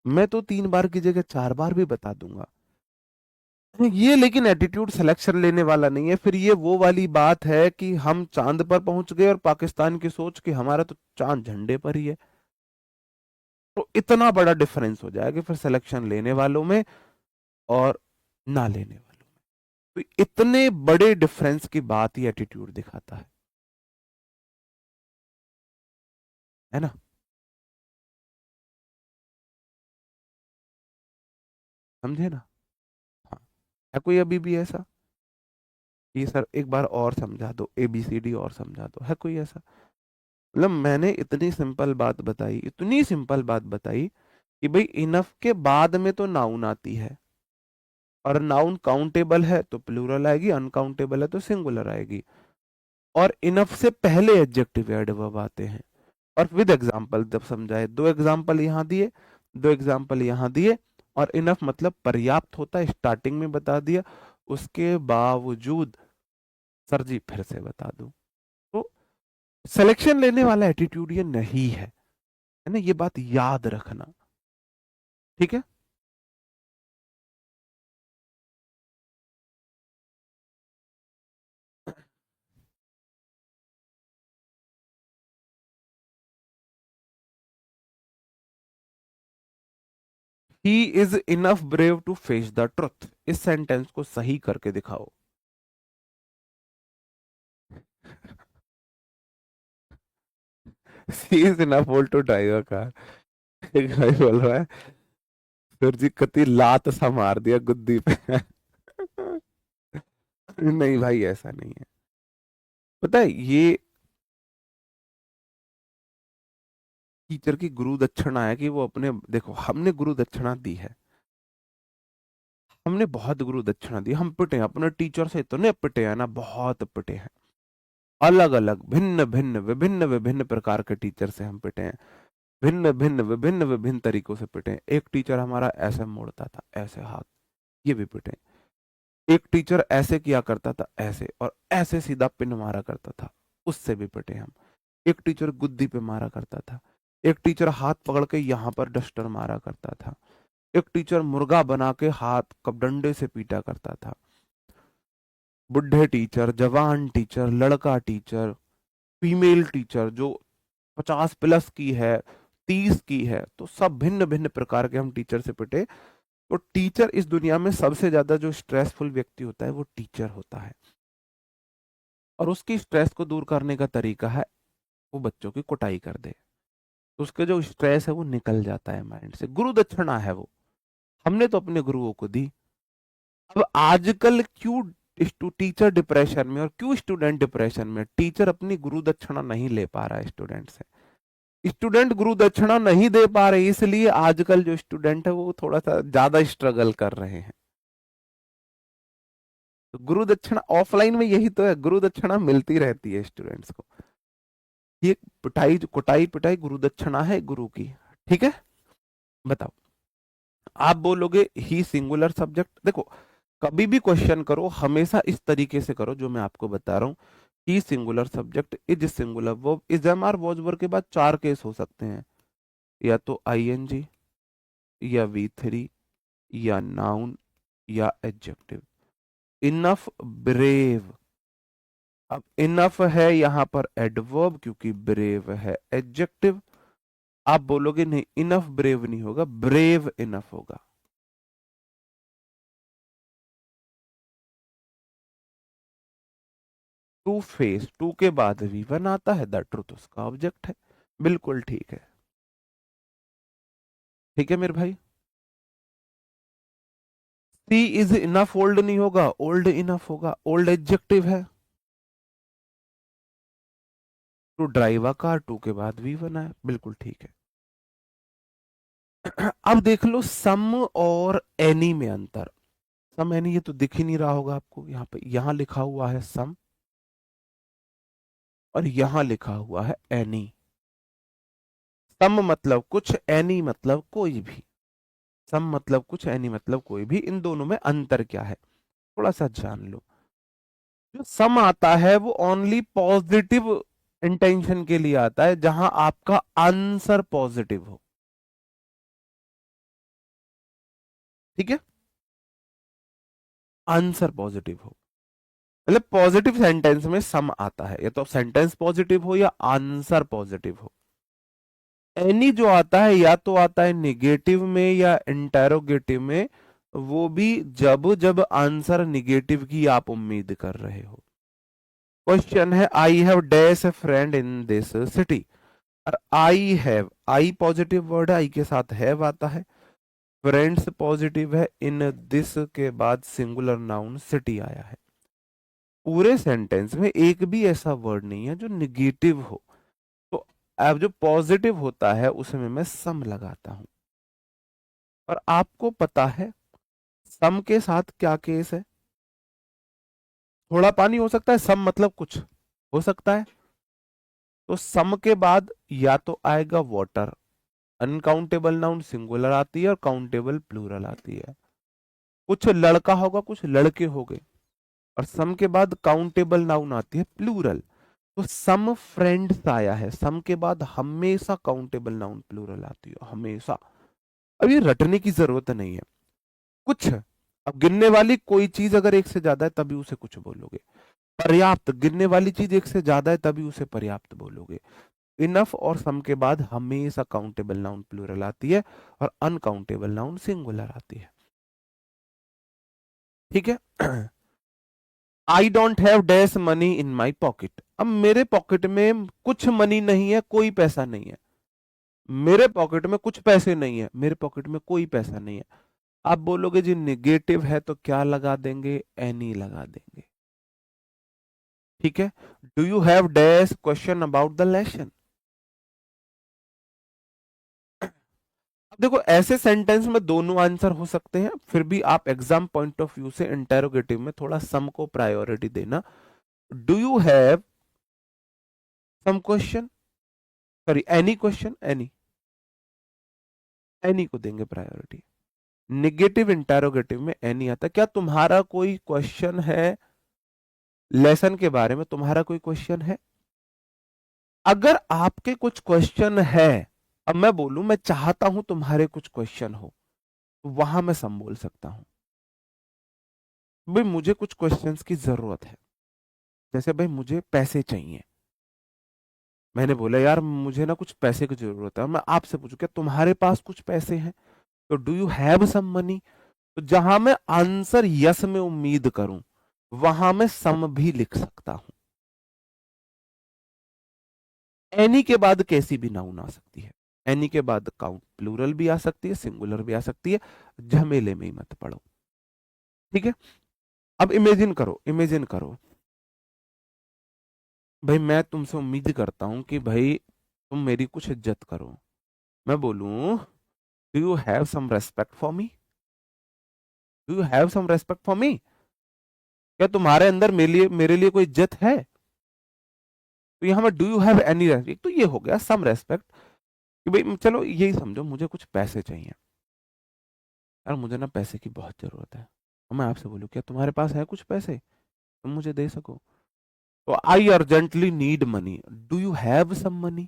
मैं तो 3 बार की जगह 4 बार भी बता दूंगा ये, लेकिन एटीट्यूड सिलेक्शन लेने वाला नहीं है। फिर ये वो वाली बात है कि हम चांद पर पहुंच गए और पाकिस्तान की सोच कि हमारा तो चांद झंडे पर ही है। तो इतना बड़ा डिफरेंस हो जाएगा फिर सिलेक्शन लेने वालों में और ना लेने वालों में। तो इतने बड़े डिफरेंस की बात ही एटीट्यूड दिखाता है ना? समझे ना? हाँ। है कोई अभी भी ऐसा कि सर एक बार और समझा दो, एबीसीडी और समझा दो? है कोई ऐसा? मतलब मैंने इतनी सिंपल बात बताई, इतनी सिंपल बात बताई कि भाई इनफ के बाद में तो नाउन आती है, और नाउन काउंटेबल है तो प्लूरल आएगी, अनकाउंटेबल है तो सिंगुलर आएगी, और इनफ से पहले एडजेक्टिव एडवर्ब आते हैं। और विद एग्जाम्पल जब समझाए, 2 एग्जाम्पल यहाँ दिए, 2 एग्जाम्पल यहाँ दिए, और इनफ मतलब पर्याप्त होता है, स्टार्टिंग में बता दिया, उसके बावजूद सर जी फिर से बता दूं, तो सिलेक्शन लेने वाला एटीट्यूड ये नहीं है ना? ये बात याद रखना। ठीक है? He is enough brave to face the truth, इस सेंटेंस को सही करके दिखाओ। She is enough old to drive a car. एक भाई बोल रहा है सर जी कति लात सा मार दिया गुद्दी पे। नहीं भाई ऐसा नहीं है। पता है ये टीचर की गुरु दक्षिणा है कि वो अपने, देखो हमने गुरु दक्षिणा दी है, हमने बहुत गुरु दक्षिणा दी, हम पिटे हैं अपने टीचर से, इतने पिटे हैं ना, बहुत पिटे हैं। अलग अलग भिन्न भिन्न विभिन्न विभिन्न प्रकार के टीचर से हम पिटे हैं, भिन्न भिन्न विभिन्न विभिन्न तरीकों से पिटे हैं। एक टीचर हमारा ऐसे मोड़ता था, ऐसे हाथ, ये भी पिटे हैं। एक टीचर ऐसे किया करता था, ऐसे, और ऐसे सीधा पिन मारा करता था, उससे भी पिटे हम। एक टीचर गुद्दी पे मारा करता था, एक टीचर हाथ पकड़ के यहाँ पर डस्टर मारा करता था, एक टीचर मुर्गा बना के हाथ कब डंडे से पीटा करता था। बुढ़े टीचर, जवान टीचर, लड़का टीचर, फीमेल टीचर जो 50+ की है, 30 की है, तो सब भिन्न भिन्न प्रकार के हम टीचर से पिटे। तो टीचर इस दुनिया में सबसे ज्यादा जो स्ट्रेसफुल व्यक्ति होता है वो टीचर होता है, और उसकी स्ट्रेस को दूर करने का तरीका है वो बच्चों की कुटाई कर दे, तो उसके जो स्ट्रेस है वो निकल जाता है माइंड से। गुरु दक्षिणा है वो, हमने तो अपने गुरुओं को दी। अब आजकल क्यों टीचर डिप्रेशन में और क्यों स्टूडेंट डिप्रेशन में? टीचर अपनी गुरु दक्षिणा नहीं ले पा रहा है स्टूडेंट से, स्टूडेंट गुरु दक्षिणा नहीं दे पा रहे, इसलिए आजकल जो स्टूडेंट है वो थोड़ा सा ज्यादा स्ट्रगल कर रहे हैं। तो गुरु दक्षिणा ऑफलाइन में यही तो है, गुरु दक्षिणा मिलती रहती है स्टूडेंट्स को। ये पिटाई, कुटाई पिटाई गुरु दक्षिणा है गुरु की। ठीक है, बताओ। आप बोलोगे ही सिंगुलर सब्जेक्ट, देखो कभी भी क्वेश्चन करो हमेशा इस तरीके से करो जो मैं आपको बता रहा हूँ। He singular subject, is singular verb, is am are was verb के बाद 4 केस हो सकते हैं, या तो आईएनजी, या वी3, या नाउन, या एडजेक्टिव। Enough, brave. अब इनफ है यहां पर एडवर्ब, क्योंकि ब्रेव है एडजेक्टिव। आप बोलोगे नहीं इनफ ब्रेव नहीं होगा, ब्रेव इनफ होगा। टू फेस, टू के बाद वी1 आता है, द ट्रुथ उसका ऑब्जेक्ट है। बिल्कुल ठीक है। ठीक है मेरे भाई। सी इज इनफ ओल्ड नहीं होगा, ओल्ड इनफ होगा, ओल्ड एडजेक्टिव है। To drive a car, to के बाद वी1 है, बिल्कुल ठीक है। अब देख लो सम और एनी में अंतर। सम एनी ये तो दिख ही नहीं रहा होगा आपको, यहाँ पे, यहाँ लिखा हुआ है सम और यहाँ लिखा हुआ है एनी। सम मतलब कुछ, एनी मतलब कोई भी। सम मतलब कुछ, एनी मतलब कोई भी। इन दोनों में अंतर क्या है थोड़ा सा जान लो। जो सम आता है वो ओनली पॉजिटिव इंटेंशन के लिए आता है, जहां आपका आंसर पॉजिटिव हो। ठीक है, आंसर पॉजिटिव हो, मतलब पॉजिटिव सेंटेंस में सम आता है, या तो सेंटेंस पॉजिटिव हो या आंसर पॉजिटिव हो। एनी जो आता है या तो आता है निगेटिव में या इंटेरोगेटिव में, वो भी जब जब आंसर निगेटिव की आप उम्मीद कर रहे हो। क्वेश्चन है I have dash a friend in this city, और I have, I positive word है, आई के साथ हैव आता है, फ्रेंड्स पॉजिटिव है, इन दिस के बाद सिंगुलर नाउन सिटी आया है। पूरे सेंटेंस में एक भी ऐसा वर्ड नहीं है जो निगेटिव हो, तो अब जो पॉजिटिव होता है उसमें मैं सम लगाता हूं। और आपको पता है सम के साथ क्या केस है? थोड़ा पानी हो सकता है, सम मतलब कुछ हो सकता है। तो सम के बाद या तो आएगा वाटर, अनकाउंटेबल नाउन सिंगुलर आती है और काउंटेबल प्लूरल आती है। कुछ लड़का होगा, कुछ लड़के हो गए, और सम के बाद काउंटेबल नाउन आती है प्लूरल। तो सम फ्रेंड्स आया है, सम के बाद हमेशा काउंटेबल नाउन प्लूरल आती है, हमेशा। अब ये रटने की जरूरत नहीं है कुछ। अब गिनने वाली कोई चीज अगर एक से ज्यादा है तभी उसे कुछ बोलोगे, पर्याप्त गिनने वाली चीज एक से ज्यादा है तभी उसे पर्याप्त बोलोगे। इनफ और सम के बाद हमेशा काउंटेबल नाउन प्लूरल आती है और अनकाउंटेबल नाउन सिंगुलर आती है। ठीक है। I don't have dash money in my pocket. अब मेरे पॉकेट में कुछ मनी नहीं है, कोई पैसा नहीं है। मेरे पॉकेट में कुछ पैसे नहीं है, मेरे पॉकेट में कोई पैसा नहीं है। आप बोलोगे जी निगेटिव है तो क्या लगा देंगे, एनी लगा देंगे। ठीक है। Do you have dash question about the lesson. अब देखो ऐसे सेंटेंस में दोनों आंसर हो सकते हैं, फिर भी आप एग्जाम पॉइंट ऑफ व्यू से इंटेरोगेटिव में थोड़ा सम को प्रायोरिटी देना। Do you have some question, sorry any question, any, any को देंगे प्रायोरिटी। निगेटिव इंटेरोगेटिव में एनी आता है। क्या तुम्हारा कोई क्वेश्चन है लेसन के बारे में, तुम्हारा कोई क्वेश्चन है? अगर आपके कुछ क्वेश्चन है, अब मैं बोलूं मैं चाहता हूं तुम्हारे कुछ क्वेश्चन हो, तो वहां मैं सम बोल सकता हूं। भाई मुझे कुछ क्वेश्चंस की जरूरत है, जैसे भाई मुझे पैसे चाहिए, मैंने बोला यार मुझे ना कुछ पैसे की जरूरत है, मैं आपसे पूछूं क्या तुम्हारे पास कुछ पैसे हैं, तो do you have some money. तो जहां मैं आंसर यस में उम्मीद करूं, वहां मैं सम भी लिख सकता हूं। एनी के बाद कैसी भी नाउन आ सकती है, एनी के बाद काउंट प्लूरल भी आ सकती है, सिंगुलर भी आ सकती है, झमेले में ही मत पड़ो। ठीक है। अब इमेजिन करो, इमेजिन करो भाई मैं तुमसे उम्मीद करता हूं कि भाई तुम मेरी कुछ इज्जत करो। मैं बोलूं do you have some respect for me, do you have some respect for me. क्या तुम्हारे अंदर मेरे लिए कोई इज्जत है। तो यहां में do you have any respect, तो ये हो गया सम रेस्पेक्ट। कि भाई चलो यही समझो मुझे कुछ पैसे चाहिए, यार मुझे ना पैसे की बहुत जरूरत है, और मैं आपसे बोलूं क्या तुम्हारे पास है कुछ पैसे तुम मुझे दे सको। तो I urgently need money, do you have some money,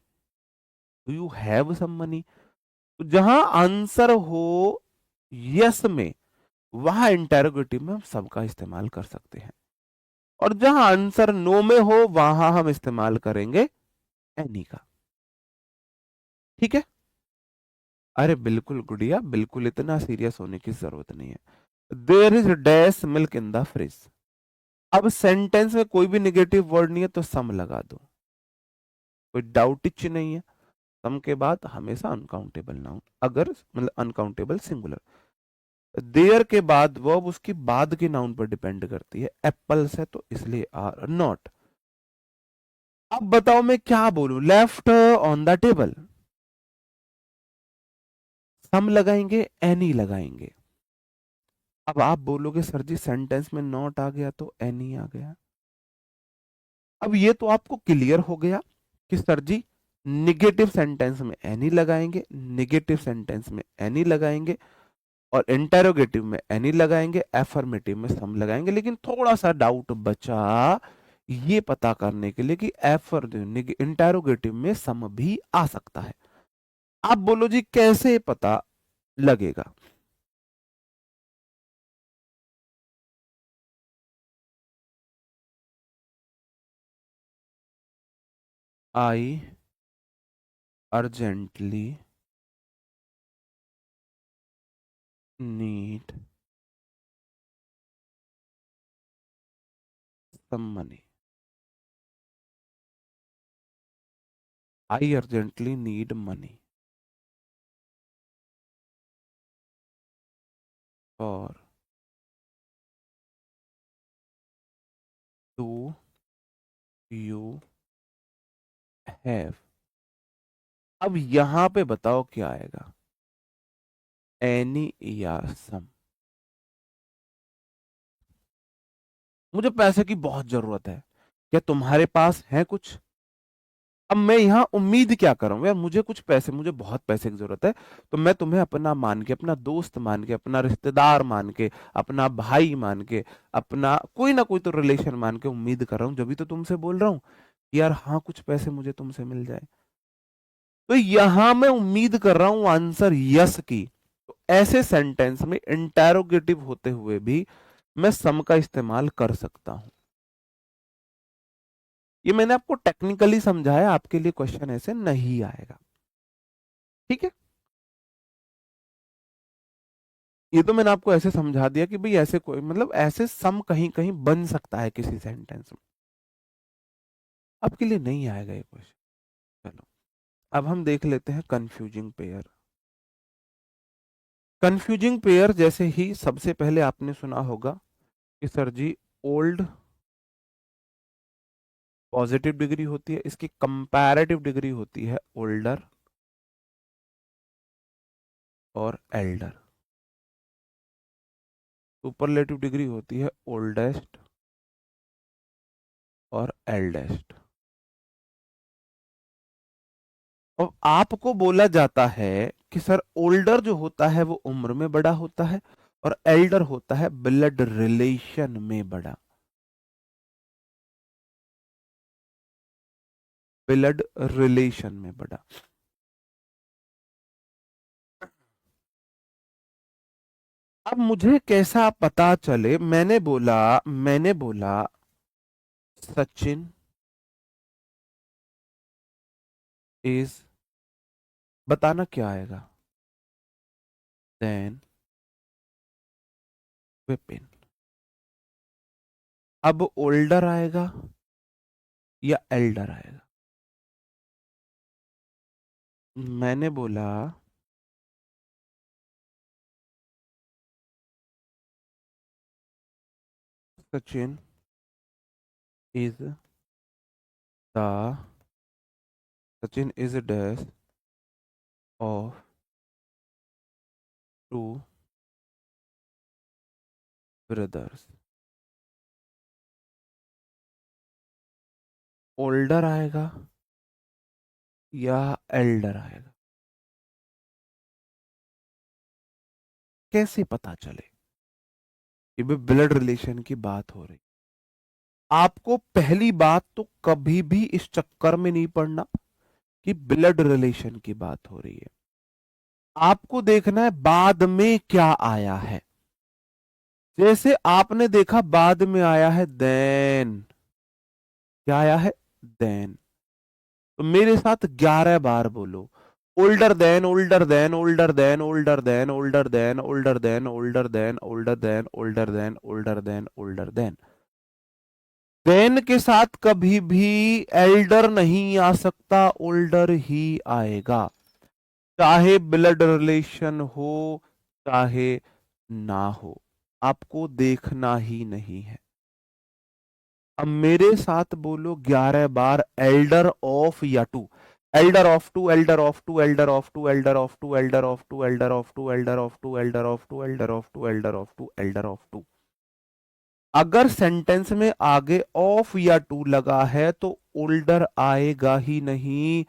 do you have some money. तो जहां आंसर हो यस में, वहां इंटेरोगेटिव में हम सबका इस्तेमाल कर सकते हैं, और जहां आंसर नो में हो वहां हम इस्तेमाल करेंगे एनी का। ठीक है। अरे बिल्कुल गुड़िया, बिल्कुल इतना सीरियस होने की जरूरत नहीं है। There is dash milk in the fridge. अब सेंटेंस में कोई भी निगेटिव वर्ड नहीं है तो सम लगा दो, कोई डाउट इच नहीं है। सम के बाद हमेशा अनकाउंटेबल नाउन, अगर मतलब अनकाउंटेबल सिंगुलर। देयर के बाद वर्ब उसकी बाद के नाउन पर डिपेंड करती है, एप्पल्स है तो इसलिए आर नॉट। अब बताओ मैं क्या बोलूं, लेफ्ट ऑन द टेबल, सम लगाएंगे एनी लगाएंगे। अब आप बोलोगे सर जी सेंटेंस में नॉट आ गया तो एनी आ गया। अब ये तो आपको क्लियर हो गया कि सर जी निगेटिव सेंटेंस में एनी लगाएंगे, निगेटिव सेंटेंस में एनी लगाएंगे, और इंटेरोगेटिव में एनी लगाएंगे, एफर्मेटिव में सम लगाएंगे। लेकिन थोड़ा सा डाउट बचा ये पता करने के लिए कि एफर इंटेरोगेटिव में सम भी आ सकता है। आप बोलो जी कैसे पता लगेगा। आई अर्जेंटली नीड सम मनी, आई अर्जेंटली नीड मनी और डू यू हैव। अब यहां पे बताओ क्या आएगा, एनी या सम। मुझे पैसे की बहुत जरूरत है, क्या तुम्हारे पास है कुछ। अब मैं यहाँ उम्मीद क्या करूं, यार मुझे कुछ पैसे, मुझे बहुत पैसे की जरूरत है, तो मैं तुम्हें अपना मान के, अपना दोस्त मान के, अपना रिश्तेदार मान के, अपना भाई मान के, अपना कोई ना कोई तो रिलेशन मान के उम्मीद कर रहा हूं, जब भी तो तुमसे बोल रहा हूं कि यार हाँ कुछ पैसे मुझे तुमसे मिल जाए। तो यहां मैं उम्मीद कर रहा हूं आंसर यस की। तो ऐसे सेंटेंस में इंटेरोगेटिव होते हुए भी मैं सम का इस्तेमाल कर सकता हूं। ये मैंने आपको टेक्निकली समझाया, आपके लिए क्वेश्चन ऐसे नहीं आएगा। ठीक है। ये तो मैंने आपको ऐसे समझा दिया कि भाई ऐसे कोई मतलब ऐसे सम कहीं कहीं बन सकता है किसी सेंटेंस में। आपके लिए नहीं आएगा ये क्वेश्चन। चलो अब हम देख लेते हैं कंफ्यूजिंग पेयर। कंफ्यूजिंग पेयर जैसे ही सबसे पहले आपने सुना होगा कि सर जी ओल्ड पॉजिटिव डिग्री होती है, इसकी कंपैरेटिव डिग्री होती है ओल्डर और एल्डर। सुपरलेटिव डिग्री होती है ओल्डेस्ट और एल्डेस्ट। और आपको बोला जाता है कि सर ओल्डर जो होता है वो उम्र में बड़ा होता है और एल्डर होता है ब्लड रिलेशन में बड़ा। ब्लड रिलेशन में बड़ा। अब मुझे कैसा पता चले, मैंने बोला सचिन इज, बताना क्या आएगा, देन विपिन। अब ओल्डर आएगा या एल्डर आएगा? मैंने बोला Sachin is the Sachin is dash of two brothers. Older आएगा या एल्डर आएगा? कैसे पता चले कि ब्लड रिलेशन की बात हो रही? आपको पहली बात तो कभी भी इस चक्कर में नहीं पड़ना कि ब्लड रिलेशन की बात हो रही है। आपको देखना है बाद में क्या आया है। जैसे आपने देखा बाद में आया है देन, क्या आया है, देन। तो मेरे साथ 11 बार बोलो, older than older than older than older than older than older than older than older than older than older than older than. Than के साथ कभी भी एल्डर नहीं आ सकता, ओल्डर ही आएगा, चाहे ब्लड रिलेशन हो चाहे ना हो। आपको देखना ही नहीं है। अब मेरे साथ बोलो 11 बार, एल्डर ऑफ या two, elder of two, elder of two, elder of two, elder of two, elder of two, elder of two, elder of two, elder of two, elder of two, elder of two, elder of two. अगर sentence में आगे of या to लगा है तो older आएगा ही नहीं,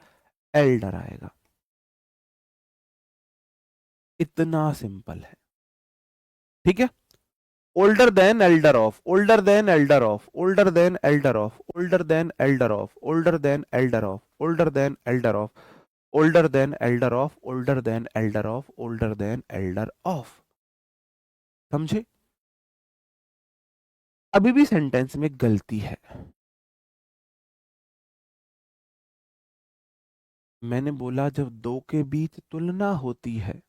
Elder आएगा। इतना सिंपल है, ठीक है। older than elder of, older than elder of, older than elder of, older than elder of, older than elder of, older than elder of, older than elder of, older than elder of, older than elder of। समझे? अभी भी sentence में गलती है। मैंने बोला जब दो के बीच तुलना होती है,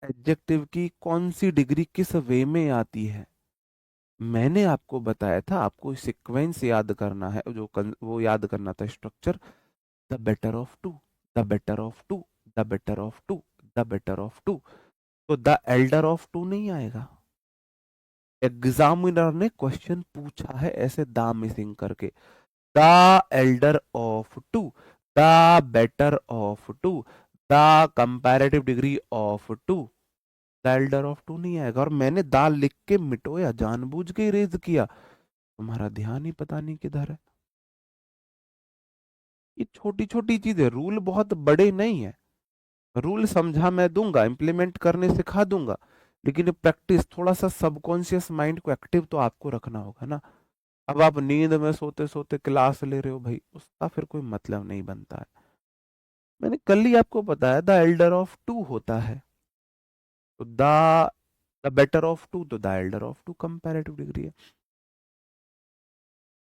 एडजेक्टिव की कौन सी डिग्री किस वे में आती है। मैंने आपको बताया था, आपको सीक्वेंस याद करना है, वो याद करना था structure, the better of two, the better of two, the better of two, the better of two. तो द एल्डर ऑफ टू नहीं आएगा। एग्जामिनर ने क्वेश्चन पूछा है ऐसे द मिसिंग करके, the elder of two, the better of two, the comparative degree of two. The elder of two नहीं आएगा। और मैंने द लिख के मिटोया, जानबूझ के इरेज किया, तुम्हारा ध्यान ही पता नहीं किधर है। ये छोटी छोटी चीजें, रूल बहुत बड़े नहीं है। रूल समझा मैं दूंगा, इंप्लीमेंट करने सिखा दूंगा, लेकिन प्रैक्टिस, थोड़ा सा सबकॉन्शियस माइंड को एक्टिव तो आपको रखना होगा ना। अब आप नींद में सोते सोते क्लास ले रहे हो भाई, उसका फिर कोई मतलब नहीं बनता है। मैंने कल ही आपको बताया द एल्डर ऑफ टू होता है, तो द बेटर ऑफ टू, तो the elder of two comparative degree है।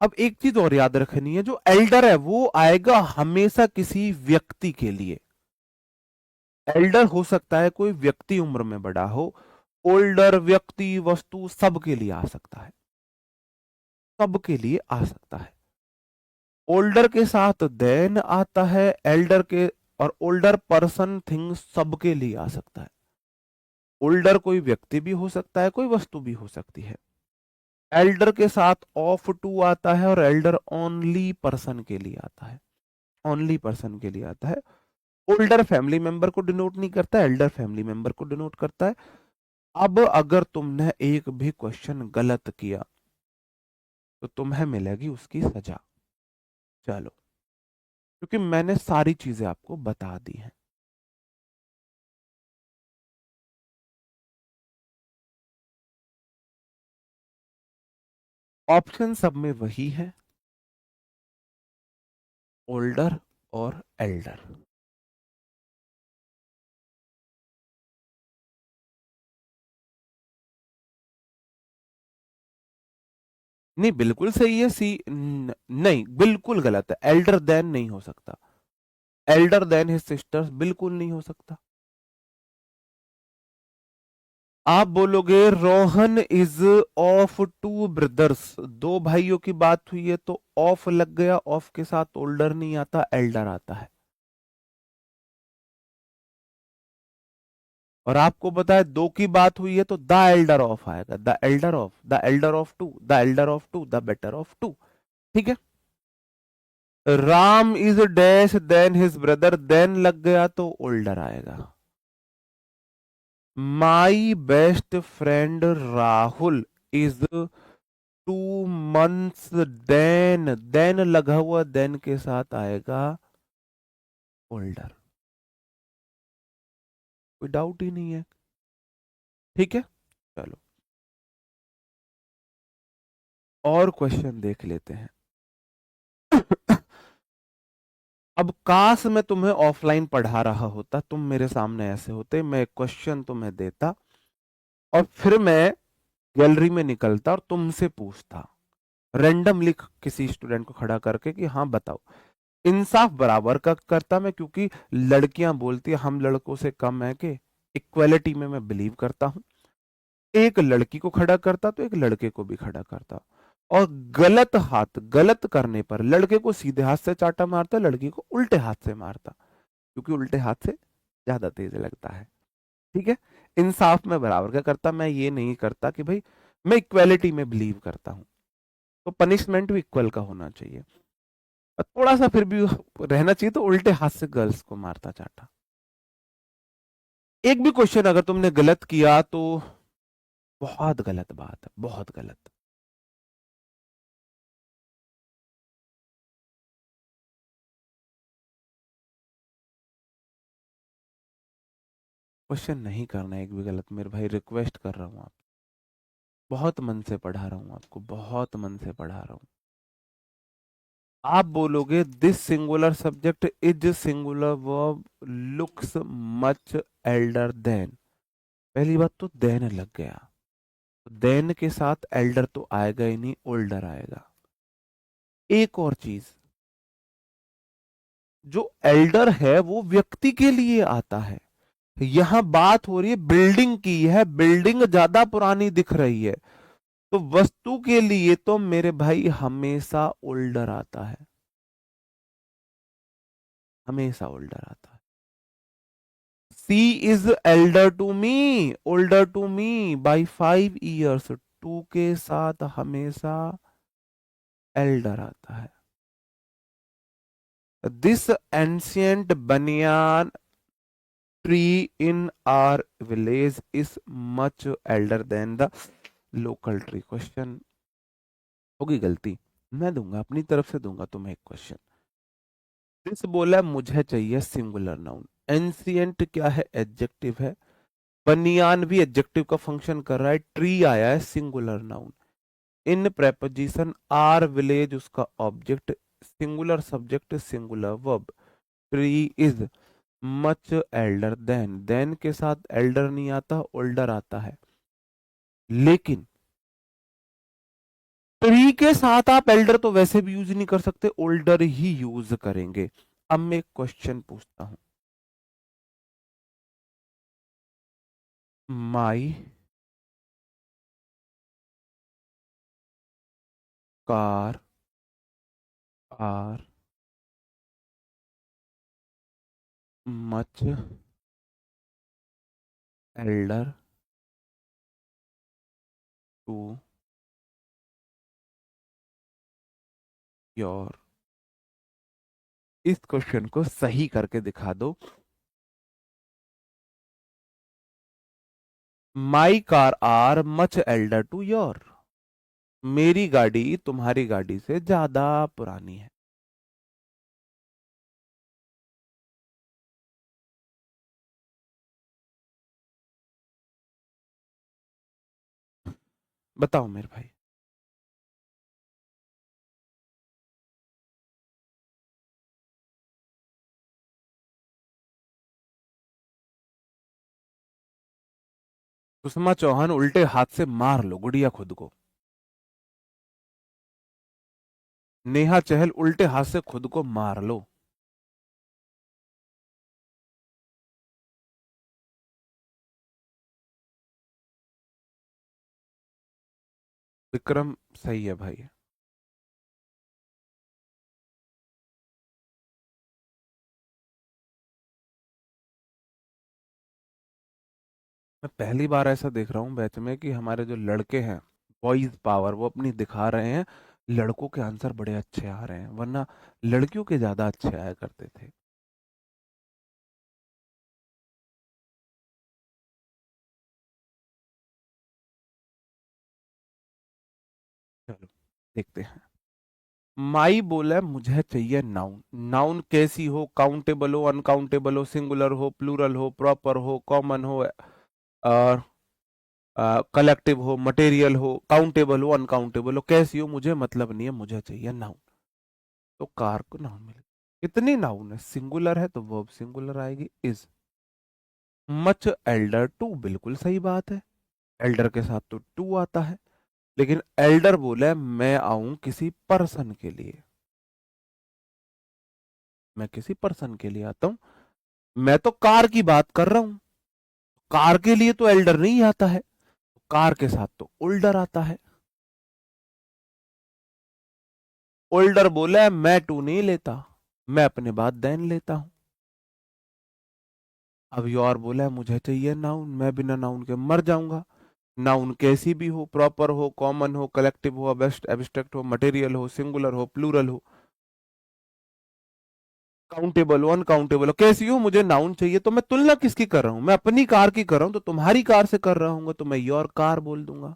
अब एक चीज और याद रखनी है, जो एल्डर है वो आएगा हमेशा किसी व्यक्ति के लिए। एल्डर हो सकता है कोई व्यक्ति उम्र में बड़ा हो, ओल्डर व्यक्ति वस्तु सबके लिए आ सकता है, सबके लिए आ सकता है। ओल्डर के साथ देन आता है, एल्डर के और ओल्डर पर्सन थिंग सबके लिए आ सकता है। ओल्डर कोई व्यक्ति भी हो सकता है, कोई वस्तु भी हो सकती है। एल्डर के साथ ऑफ टू आता है और एल्डर ओनली पर्सन के लिए आता है, ओनली पर्सन के लिए आता है। ओल्डर फैमिली मेंबर को डिनोट नहीं करता, एल्डर फैमिली मेंबर को डिनोट करता है। अब अगर तुमने एक भी क्वेश्चन गलत किया तो तुम्हें मिलेगी उसकी सजा। चलो, क्योंकि मैंने सारी चीजें आपको बता दी हैं। ऑप्शन सब में वही है, ओल्डर और एल्डर। नहीं, बिल्कुल सही है सी। नहीं, बिल्कुल गलत है, एल्डर देन नहीं हो सकता, एल्डर देन हिज सिस्टर्स बिल्कुल नहीं हो सकता। आप बोलोगे Rohan is of two brothers, दो भाइयों की बात हुई है तो ऑफ लग गया, ऑफ के साथ ओल्डर नहीं आता, एल्डर आता है। और आपको पता है दो की बात हुई है तो द एल्डर ऑफ आएगा, the elder of, the elder of two, the elder of two, the better of two. ठीक है। Ram is dash than his brother, than लग गया तो ओल्डर आएगा। My best friend Rahul is 2 months, than, than लगा हुआ, then के साथ आएगा ओल्डर। कोई डाउट ही नहीं है। ठीक है, चलो और क्वेश्चन देख लेते हैं। अब काश मैं तुम्हें ऑफलाइन पढ़ा रहा होता, तुम मेरे सामने ऐसे होते, मैं क्वेश्चन तुम्हें देता और फिर मैं गैलरी में निकलता और तुमसे पूछता, रैंडम लिख किसी स्टूडेंट को खड़ा करके कि हाँ बताओ। इंसाफ बराबर का करता मैं, क्योंकि लड़कियां बोलती है हम लड़कों से कम है, कि इक्वालिटी में मैं बिलीव करता हूं। एक लड़की को खड़ा करता तो एक लड़के को भी खड़ा करता। और गलत हाथ, गलत करने पर लड़के को सीधे हाथ से चाटा मारता, लड़की को उल्टे हाथ से मारता, क्योंकि उल्टे हाथ से ज्यादा तेज लगता है। ठीक है। इंसाफ में बराबर का करता, मैं ये नहीं करता कि भाई, मैं इक्वालिटी में बिलीव करता हूं, तो पनिशमेंट भी इक्वल का होना चाहिए। और थोड़ा सा फिर भी रहना चाहिए, तो उल्टे हाथ से गर्ल्स को मारता चाटा। एक भी क्वेश्चन अगर तुमने गलत किया तो बहुत गलत बात है, बहुत गलत। क्वेश्चन नहीं करना एक भी गलत, मेरे भाई रिक्वेस्ट कर रहा हूं आप, बहुत मन से पढ़ा रहा हूं आपको, बहुत मन से पढ़ा रहा हूं। आप बोलोगे this singular subject is singular verb looks much elder than, पहली बात तो देन लग गया, देन के साथ एल्डर तो आएगा ही नहीं, ओल्डर आएगा। एक और चीज, जो एल्डर है वो व्यक्ति के लिए आता है, यहां बात हो रही है बिल्डिंग की है, बिल्डिंग ज्यादा पुरानी दिख रही है, तो वस्तु के लिए तो मेरे भाई हमेशा ओल्डर आता है, हमेशा ओल्डर आता है। She is elder to me, older to me by 5 years, to के साथ हमेशा एल्डर आता है। This ancient banyan tree in our village is much elder than the local tree. Question होगी गलती, मैं दूंगा अपनी तरफ से, दूंगा तुम्हें एक क्वेश्चन। दिस बोला मुझे चाहिए सिंगुलर नाउन, एंशियंट क्या है, एडजेक्टिव है, बनियान भी एडजेक्टिव का फंक्शन कर रहा है, ट्री आया है singular noun, in preposition our village उसका object, singular subject singular verb, tree is much elder than, than के साथ एल्डर नहीं आता, ओल्डर आता है। लेकिन ट्री के साथ आप एल्डर तो वैसे भी यूज नहीं कर सकते, ओल्डर ही यूज करेंगे। अब मैं एक क्वेश्चन पूछता हूं, my car are much elder to your. इस क्वेश्चन को सही करके दिखा दो। My car are much elder to your. मेरी गाड़ी तुम्हारी गाड़ी से ज्यादा पुरानी है। बताओ मेरे भाई। सुषमा चौहान उल्टे हाथ से मार लो गुड़िया खुद को। नेहा चहल उल्टे हाथ से खुद को मार लो। विक्रम सही है भाई। मैं पहली बार ऐसा देख रहा हूँ बैच में कि हमारे जो लड़के हैं बॉयज पावर वो अपनी दिखा रहे हैं। लड़कों के आंसर बड़े अच्छे आ रहे हैं, वरना लड़कियों के ज्यादा अच्छे आया करते थे। चलो देखते हैं। माई बोला मुझे चाहिए नाउन। नाउन कैसी हो? काउंटेबल हो, अनकाउंटेबल हो, सिंगुलर हो, प्लूरल हो, प्रॉपर हो, कॉमन हो, और कलेक्टिव हो, मटेरियल हो, काउंटेबल हो, अनकाउंटेबल हो, कैसी हो मुझे मतलब नहीं है, मुझे चाहिए नाउन। तो कार को नाउन मिले। कितनी नाउन है? सिंगुलर है तो वर्ब सिंगुलर आएगी इज। मच एल्डर टू, बिल्कुल सही बात है। एल्डर के साथ तो टू आता है। लेकिन एल्डर बोला है मैं आऊं किसी पर्सन के लिए। मैं किसी पर्सन के लिए आता हूं। मैं तो कार की बात कर रहा हूं। कार के लिए तो एल्डर नहीं आता है। कार के साथ तो ओल्डर आता है। ओल्डर बोला है मैं टू नहीं लेता, मैं अपने बाद देन लेता हूं। अब योर बोला है मुझे चाहिए नाउन, मैं बिना नाउन के मर जाऊंगा। नाउन कैसी भी हो, प्रॉपर हो, कॉमन हो, कलेक्टिव हो, एब्स्ट्रैक्ट हो, मटेरियल हो, सिंगुलर हो, प्लूरल हो, काउंटेबल हो, अनकाउंटेबल हो, कैसी हो मुझे नाउन चाहिए। तो मैं तुलना किसकी कर रहा हूं? मैं अपनी कार की कर रहा हूं, तो तुम्हारी कार से कर रहा हूं तो मैं योर कार बोल दूंगा।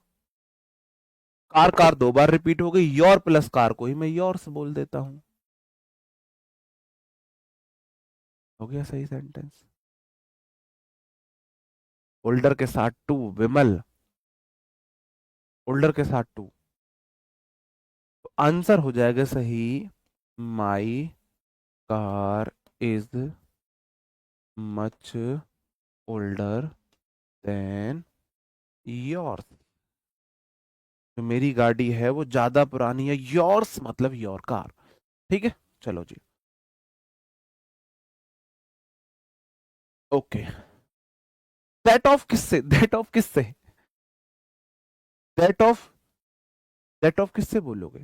कार कार दो बार रिपीट हो गई, योर प्लस कार को ही मैं योर्स बोल देता हूं। हो गया सही सेंटेंस। होल्डर के साथ टू, विमल। होल्डर के साथ टू, तो आंसर हो जाएगा सही। My car is much older than yours. जो मेरी गाड़ी है वो ज्यादा पुरानी है, योर्स मतलब योर कार। ठीक है, चलो जी। ओके। दैट ऑफ किससे? दैट ऑफ किससे? दैट ऑफ, दैट ऑफ किससे बोलोगे?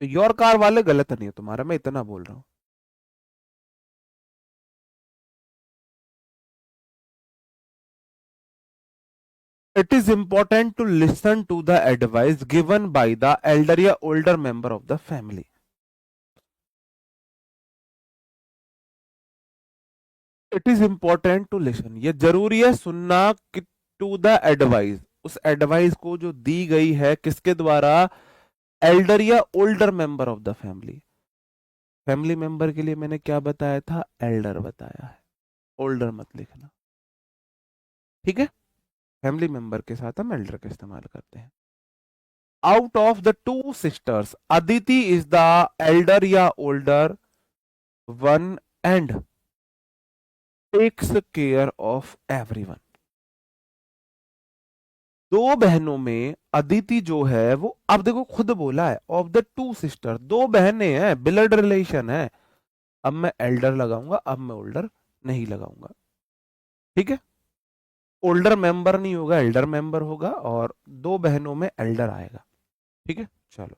तो योर कार वाले गलत नहीं है तुम्हारा, मैं इतना बोल रहा हूं। It is important to listen to the advice given by the elder या older member of the family. It is important to listen, ये जरूरी है सुनना टू द एडवाइस। उस एडवाइस को जो दी गई है किसके द्वारा? एल्डर या older member of the family. Family member के लिए मैंने क्या बताया था? एल्डर बताया है। ओल्डर मत लिखना, ठीक है। फैमिली मेंबर के साथ हम एल्डर का इस्तेमाल करते हैं। Out of the two sisters Aditi is the elder या older one and takes care of everyone. दो बहनों में अदिति जो है वो, अब देखो खुद बोला है ऑफ द टू सिस्टर, दो बहनें हैं, ब्लड रिलेशन है। अब मैं एल्डर लगाऊंगा, अब मैं ओल्डर नहीं लगाऊंगा, ठीक है। ओल्डर मेंबर नहीं होगा, एल्डर मेंबर होगा, और दो बहनों में एल्डर आएगा। ठीक है, चलो।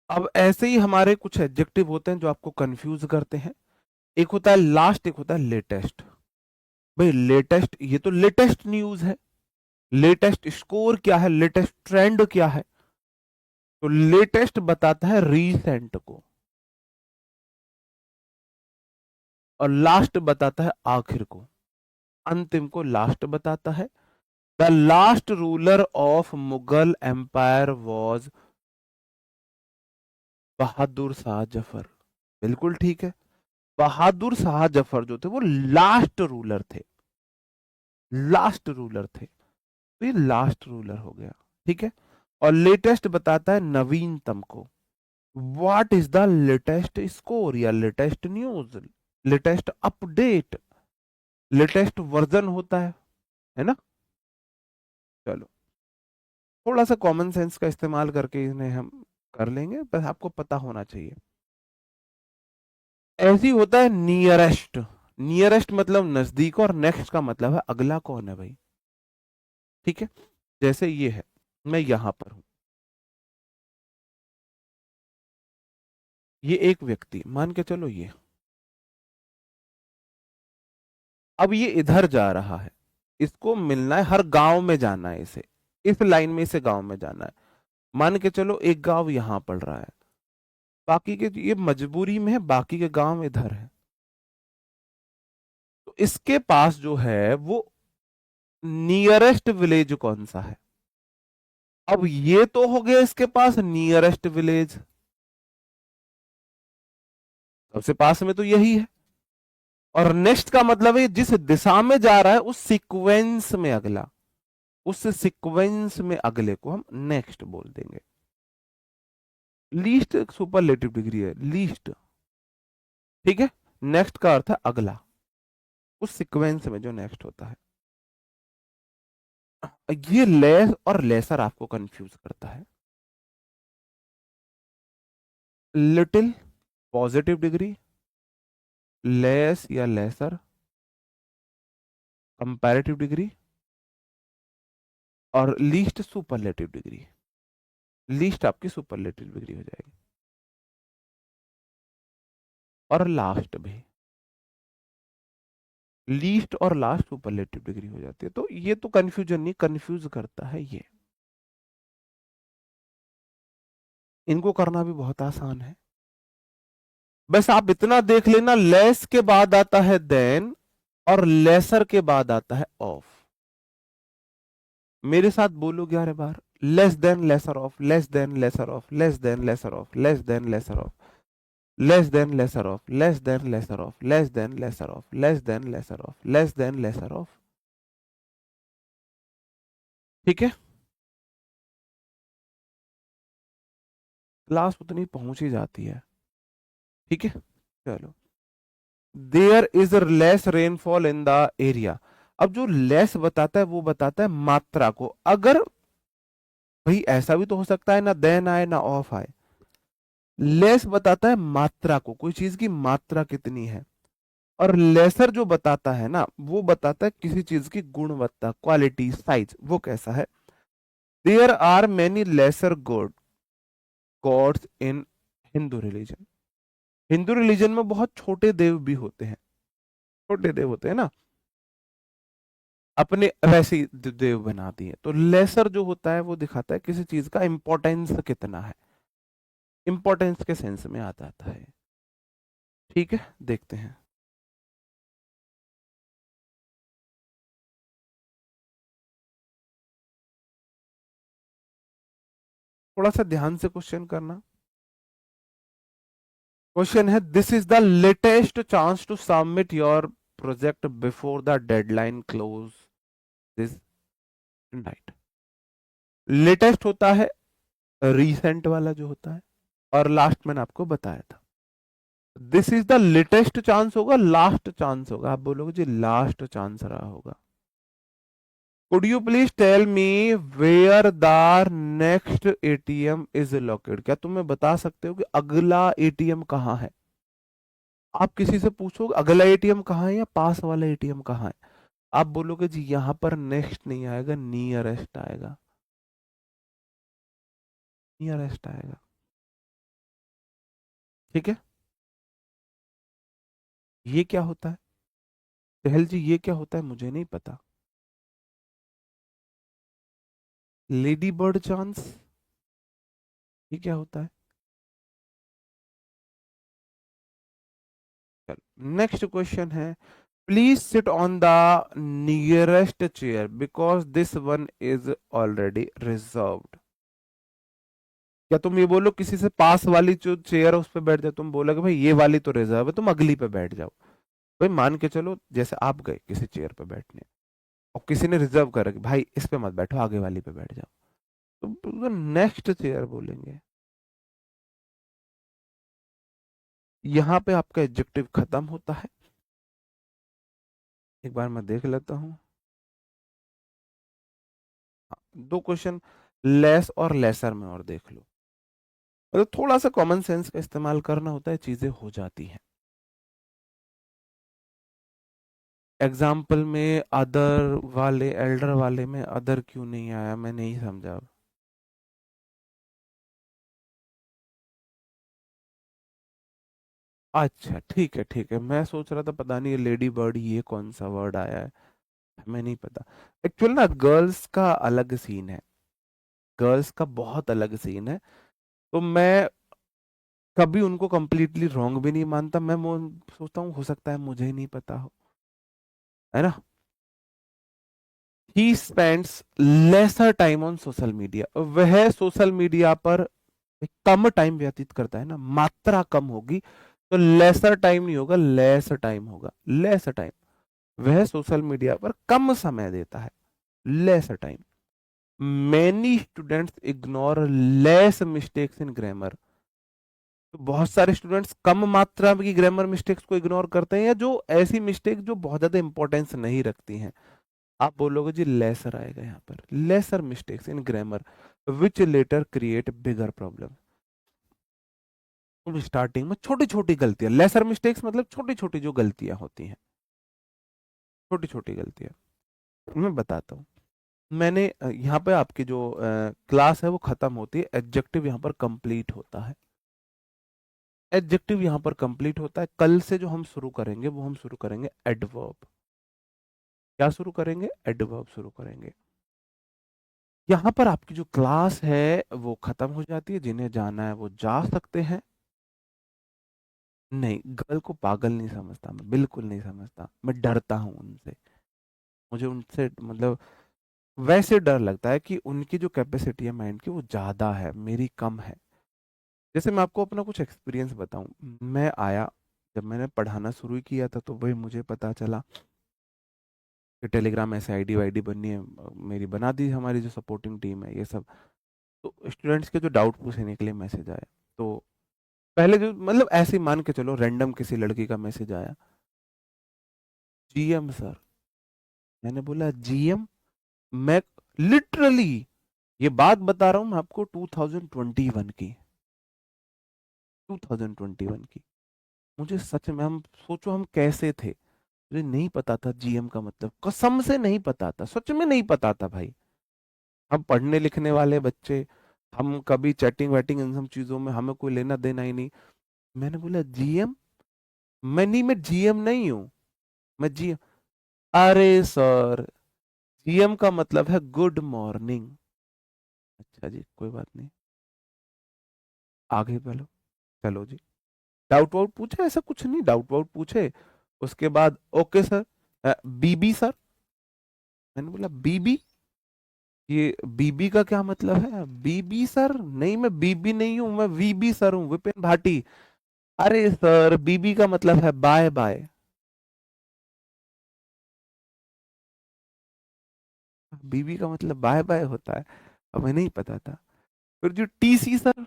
अब ऐसे ही हमारे कुछ एडजेक्टिव होते हैं जो आपको कंफ्यूज करते हैं। एक होता है लास्ट, एक होता है लेटेस्ट। भाई लेटेस्ट, ये तो लेटेस्ट न्यूज है। लेटेस्ट स्कोर क्या है, लेटेस्ट ट्रेंड क्या है? तो लेटेस्ट बताता है रीसेंट को, और लास्ट बताता है आखिर को, अंतिम को लास्ट बताता है। The last ruler of Mughal empire was Bahadur Shah Zafar. बिल्कुल ठीक है, बहादुर शाह जफर जो थे वो लास्ट रूलर थे, लास्ट रूलर थे, तो ये लास्ट रूलर हो गया। ठीक है, और लेटेस्ट बताता है नवीनतम को। What is the latest score या latest news, latest update, latest version होता है ना। चलो, थोड़ा सा कॉमन सेंस का इस्तेमाल करके इन्हें हम कर लेंगे, बस आपको पता होना चाहिए। ऐसी होता है नियरेस्ट। नियरेस्ट मतलब नजदीक, और नेक्स्ट का मतलब है अगला कौन है भाई। ठीक है, जैसे ये है, मैं यहां पर हूं, ये एक व्यक्ति मान के चलो ये, अब ये इधर जा रहा है, इसको मिलना है, हर गांव में जाना है इसे, इस लाइन में इसे गांव में जाना है। मान के चलो एक गांव यहां पड़ रहा है, बाकी के ये मजबूरी में है, बाकी के गांव इधर है, तो इसके पास जो है वो नियरेस्ट विलेज कौन सा है। अब ये तो हो गया इसके पास नियरेस्ट विलेज, सबसे पास में तो यही है, और नेक्स्ट का मतलब है जिस दिशा में जा रहा है उस सीक्वेंस में अगला, उस सीक्वेंस में अगले को हम नेक्स्ट बोल देंगे। लीस्ट सुपरलेटिव डिग्री है, लीस्ट। ठीक है, नेक्स्ट का अर्थ है अगला, उस सीक्वेंस में जो नेक्स्ट होता है। ये लेस और लेसर आपको कंफ्यूज करता है। लिटिल पॉजिटिव डिग्री, लेस या लेसर कंपैरेटिव डिग्री, और लीस्ट सुपरलेटिव डिग्री। लीस्ट आपकी सुपरलेटिव डिग्री हो जाएगी, और लास्ट भी लीस्ट और लास्ट सुपरलेटिव डिग्री हो जाती है। तो ये तो कंफ्यूजन नहीं, कंफ्यूज करता है ये। इनको करना भी बहुत आसान है, बस आप इतना देख लेना, लेस के बाद आता है देन, और लेसर के बाद आता है ऑफ। मेरे साथ बोलो 11 बार, less than lesser of, less than lesser of, less than lesser of, less than lesser of, less than lesser of, less than lesser of, less than lesser of, less than lesser of, less than lesser of. ठीक है, class उतनी पहुंच ही जाती है। ठीक है, चलो। There is less rainfall in the area. अब जो लेस बताता है वो बताता है मात्रा को। अगर भाई ऐसा भी तो हो सकता है ना देन आए ना ऑफ आए, लेस बताता है मात्रा को, कोई चीज की मात्रा कितनी है, और लेसर जो बताता है ना वो बताता है किसी चीज की गुणवत्ता, क्वालिटी, साइज, वो कैसा है। There are many lesser gods in Hindu religion. Hindu religion में बहुत छोटे देव भी होते हैं, छोटे देव होते हैं ना, अपने वैसे ही देव बना दिए। तो लेसर जो होता है वो दिखाता है किसी चीज का इंपॉर्टेंस कितना है, इंपॉर्टेंस के सेंस में आ जाता है। ठीक है, देखते हैं। थोड़ा सा ध्यान से क्वेश्चन करना। क्वेश्चन है, this is the latest chance to submit your project before the deadline close this night. Latest होता है रीसेंट वाला जो होता है, और लास्ट मैंने आपको बताया था। This is the latest chance होगा, लास्ट चांस होगा, आप बोलोगे जी लास्ट चांस रहा होगा। Could you please tell me where the next ATM is located. क्या तुम्हें बता सकते हो कि अगला एटीएम कहाँ है। आप किसी से पूछोगे अगला एटीएम कहाँ है या पास वाला एटीएम कहाँ है, आप बोलोगे जी यहां पर नेक्स्ट नहीं आएगा, नियरेस्ट आएगा, नियरेस्ट आएगा। ठीक है, ये क्या होता है सहल जी, ये क्या होता है मुझे नहीं पता। लेडी बर्ड चांस, ये क्या होता है? नेक्स्ट क्वेश्चन है, please sit on the nearest chair because this one is already reserved. क्या तुम ये बोलो किसी से पास वाली जो चेयर है उस पर बैठ जाओ, तुम बोलोगे भाई ये वाली तो रिजर्व है, तुम अगली पे बैठ जाओ। भाई मान के चलो जैसे आप गए किसी चेयर पे बैठने और किसी ने रिजर्व कर रखी, भाई इस पे मत बैठो आगे वाली पे बैठ जाओ, तो नेक्स्ट चेयर बोलेंगे। यहाँ पे आपका एडजेक्टिव खत्म होता है। एक बार मैं देख लेता हूँ। हाँ, दो क्वेश्चन लेस और लेसर में और देख लो, मतलब थोड़ा सा कॉमन सेंस का इस्तेमाल करना होता है, चीजें हो जाती हैं। एग्जाम्पल में अदर वाले, एल्डर वाले में अदर क्यों नहीं आया, मैं नहीं समझा। अच्छा ठीक है ठीक है, मैं सोच रहा था पता नहीं ये लेडी बर्ड ये कौन सा वर्ड आया है, हमें नहीं पता। एक्चुअल ना गर्ल्स का अलग सीन है, गर्ल्स का बहुत अलग सीन है। तो मैं कभी उनको कंप्लीटली रॉन्ग भी नहीं मानता, मैं सोचता हूँ हो सकता है मुझे ही नहीं पता हो, है ना। He spends lesser time on social media, वह सोशल मीडिया पर कम टाइम व्यतीत करता है ना, मात्रा कम होगी तो लेसर टाइम नहीं होगा, लेसर टाइम होगा, लेसर टाइम। वह सोशल मीडिया पर कम समय देता है, lesser time. Many students ignore less mistakes in grammar, तो बहुत सारे स्टूडेंट्स कम मात्रा की ग्रामर मिस्टेक्स को इग्नोर करते हैं, या जो ऐसी मिस्टेक जो बहुत ज्यादा इंपॉर्टेंस नहीं रखती हैं। आप बोलोगे जी लेसर आएगा यहाँ पर, lesser mistakes in grammar which later create bigger problem. Starting में छोटी छोटी गलतियां, लेसर मिस्टेक्स मतलब छोटी छोटी जो गलतियां होती हैं, छोटी छोटी गलतियां। मैं बताता हूँ। मैंने यहाँ पे आपकी जो क्लास है वो खत्म होती है, एडजेक्टिव यहाँ पर कंप्लीट होता है, एडजेक्टिव यहाँ पर कंप्लीट होता है। कल से जो हम शुरू करेंगे वो हम शुरू करेंगे एडवर्ब। क्या शुरू करेंगे? एडवर्ब शुरू करेंगे। यहाँ पर आपकी जो क्लास है वो खत्म हो जाती है, जिन्हें जाना है वो जा सकते हैं। नहीं, गर्ल को पागल नहीं समझता, मैं बिल्कुल नहीं समझता, मैं डरता हूँ उनसे। मुझे उनसे मतलब वैसे डर लगता है कि उनकी जो कैपेसिटी है माइंड की वो ज्यादा है, मेरी कम है। जैसे मैं आपको अपना कुछ एक्सपीरियंस बताऊं, मैं आया जब मैंने पढ़ाना शुरू किया था तो वही मुझे पता चला कि टेलीग्राम ऐसे आईडी वाईडी बननी है, मेरी बना दी हमारी जो सपोर्टिंग टीम है ये सब। तो स्टूडेंट्स के जो डाउट पूछने के लिए मैसेज आया, तो पहले जो मतलब ऐसे ही मान के चलो रैंडम किसी लड़की का मैसेज आया, जीएम सर। मैंने बोला जीएम? मैं लिटरली ये बात बता रहा हूँ मैं आपको 2021 की, 2021 की। मुझे सच में, हम सोचो हम कैसे थे, मुझे नहीं पता था जीएम का मतलब, कसम से नहीं पता था, सच में नहीं पता था भाई। हम पढ़ने लिखने वाले बच्चे, हम कभी चैटिंग वैटिंग इन सब चीजों में हमें कोई लेना देना ही नहीं। मैंने बोला जीएम? मैं जीएम नहीं हूँ, मैं जीएम। अरे सर, जीएम का मतलब है गुड मॉर्निंग। अच्छा जी कोई बात नहीं, आगे बढ़ो, चलो जी। डाउट वाउट पूछे? ऐसा कुछ नहीं, डाउट वाउट पूछे। उसके बाद ओके सर, बीबी सर। मैंने बोला बीबी? ये बीबी का क्या मतलब है? बीबी सर? नहीं मैं बीबी नहीं हूं, मैं वीबी सर हूँ, विपिन भाटी। अरे सर बीबी का मतलब है बाय बाय। बीबी का मतलब बाय बाय होता है, हमें नहीं पता था। फिर जो टीसी सर,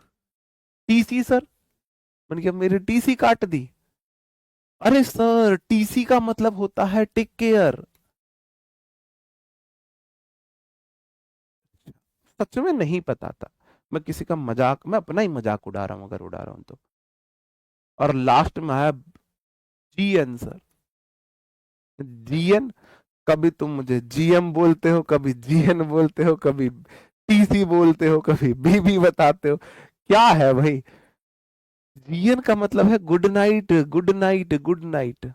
टीसी सर, मैंने कहा मेरी टीसी काट दी। अरे सर टीसी का मतलब होता है टेक केयर। सच में नहीं पता था, मैं किसी का मजाक, मैं अपना ही मजाक उड़ा रहा हूँ अगर उड़ा रहा हूँ तो। और लास्ट में आया जीएन सर, जीएन। कभी तुम मुझे जीएम बोलते हो, कभी जीएन बोलते हो, कभी टीसी बोलते हो, कभी बीबी बताते हो। क्या है भाई? जीएन का मतलब है good night, good night, good night.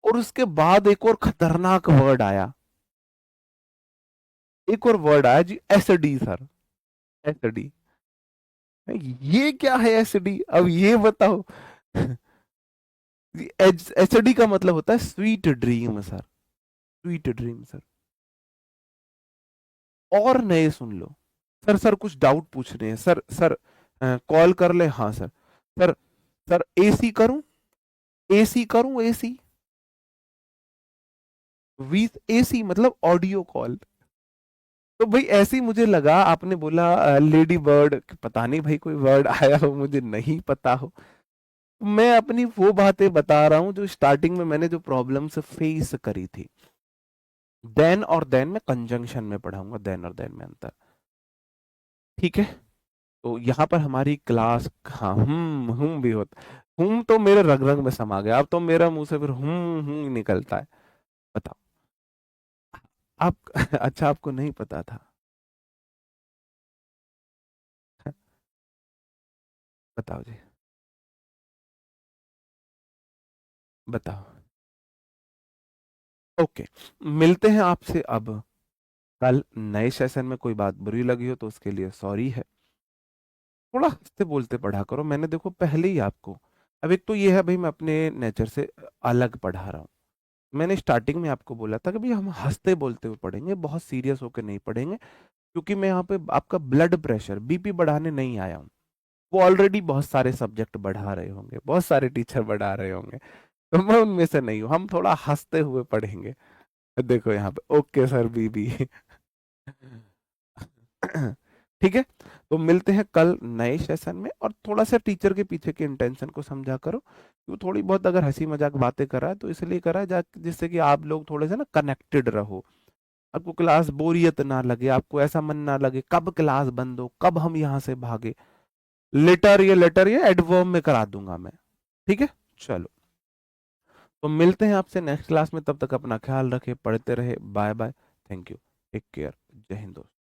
और उसके बाद एक और खतरनाक वर्ड आया, एक और वर्ड आया जी, एसडी सर, एसडी। ये क्या है एसडी? अब ये बताओ। एसडी का मतलब होता है sweet dream sir, sweet dream sir. और नए सुन लो। सर सर कुछ डाउट पूछने हैं सर, सर कॉल कर ले, हाँ सर। सर, सर एसी करूं, एसी करूं, एसी विथ एसी मतलब ऑडियो कॉल। तो भाई ऐसे ही मुझे लगा, आपने बोला लेडी बर्ड, पता नहीं भाई कोई वर्ड आया हो, मुझे नहीं पता हो। मैं अपनी वो बातें बता रहा हूं जो स्टार्टिंग में मैंने जो प्रॉब्लम्स फेस करी थी। देन और देन में कंजंक्शन में पढ़ाऊंगा, देन और देन में अंतर। ठीक है, तो यहाँ पर हमारी क्लास, हाँ भी होता, तो मेरे रग रग में समा गया, अब तो मेरा मुंह से फिर निकलता है। बताओ आप। अच्छा, आपको नहीं पता था? बताओ जी, बताओ। ओके, मिलते हैं आपसे अब कल नए सेशन में। कोई बात बुरी लगी हो तो उसके लिए सॉरी है। थोड़ा हंसते बोलते पढ़ा करो, मैंने देखो पहले ही आपको, अब एक तो ये है भाई मैं अपने नेचर से अलग पढ़ा रहा हूँ। मैंने स्टार्टिंग में आपको बोला था कि भाई हम हंसते बोलते हुए पढ़ेंगे, बहुत सीरियस होकर नहीं पढ़ेंगे, क्योंकि मैं यहाँ पे आपका ब्लड प्रेशर बीपी बढ़ाने नहीं आया हूँ। वो ऑलरेडी बहुत सारे सब्जेक्ट बढ़ा रहे होंगे, बहुत सारे टीचर बढ़ा रहे होंगे, तो मैं उनमें से नहीं हूँ। हम थोड़ा हंसते हुए पढ़ेंगे। देखो यहाँ पे ओके सर बीबी। ठीक है, तो मिलते हैं कल नए सेशन में। और थोड़ा सा टीचर के पीछे के इंटेंशन को समझा करो, वो थोड़ी बहुत अगर हंसी मजाक बातें कर रहा है तो इसलिए कर रहा है जिससे कि आप लोग थोड़े से ना कनेक्टेड रहो, आपको क्लास बोरियत ना लगे, आपको ऐसा मन ना लगे कब क्लास बंद हो, कब हम यहाँ से भागे। लेटर ये एडवर्ब में करा दूंगा मैं। ठीक है, चलो, तो मिलते हैं आपसे नेक्स्ट क्लास में। तब तक अपना ख्याल रखें, पढ़ते रहे, bye bye, thank you, take care, Jai Hind दोस्तों।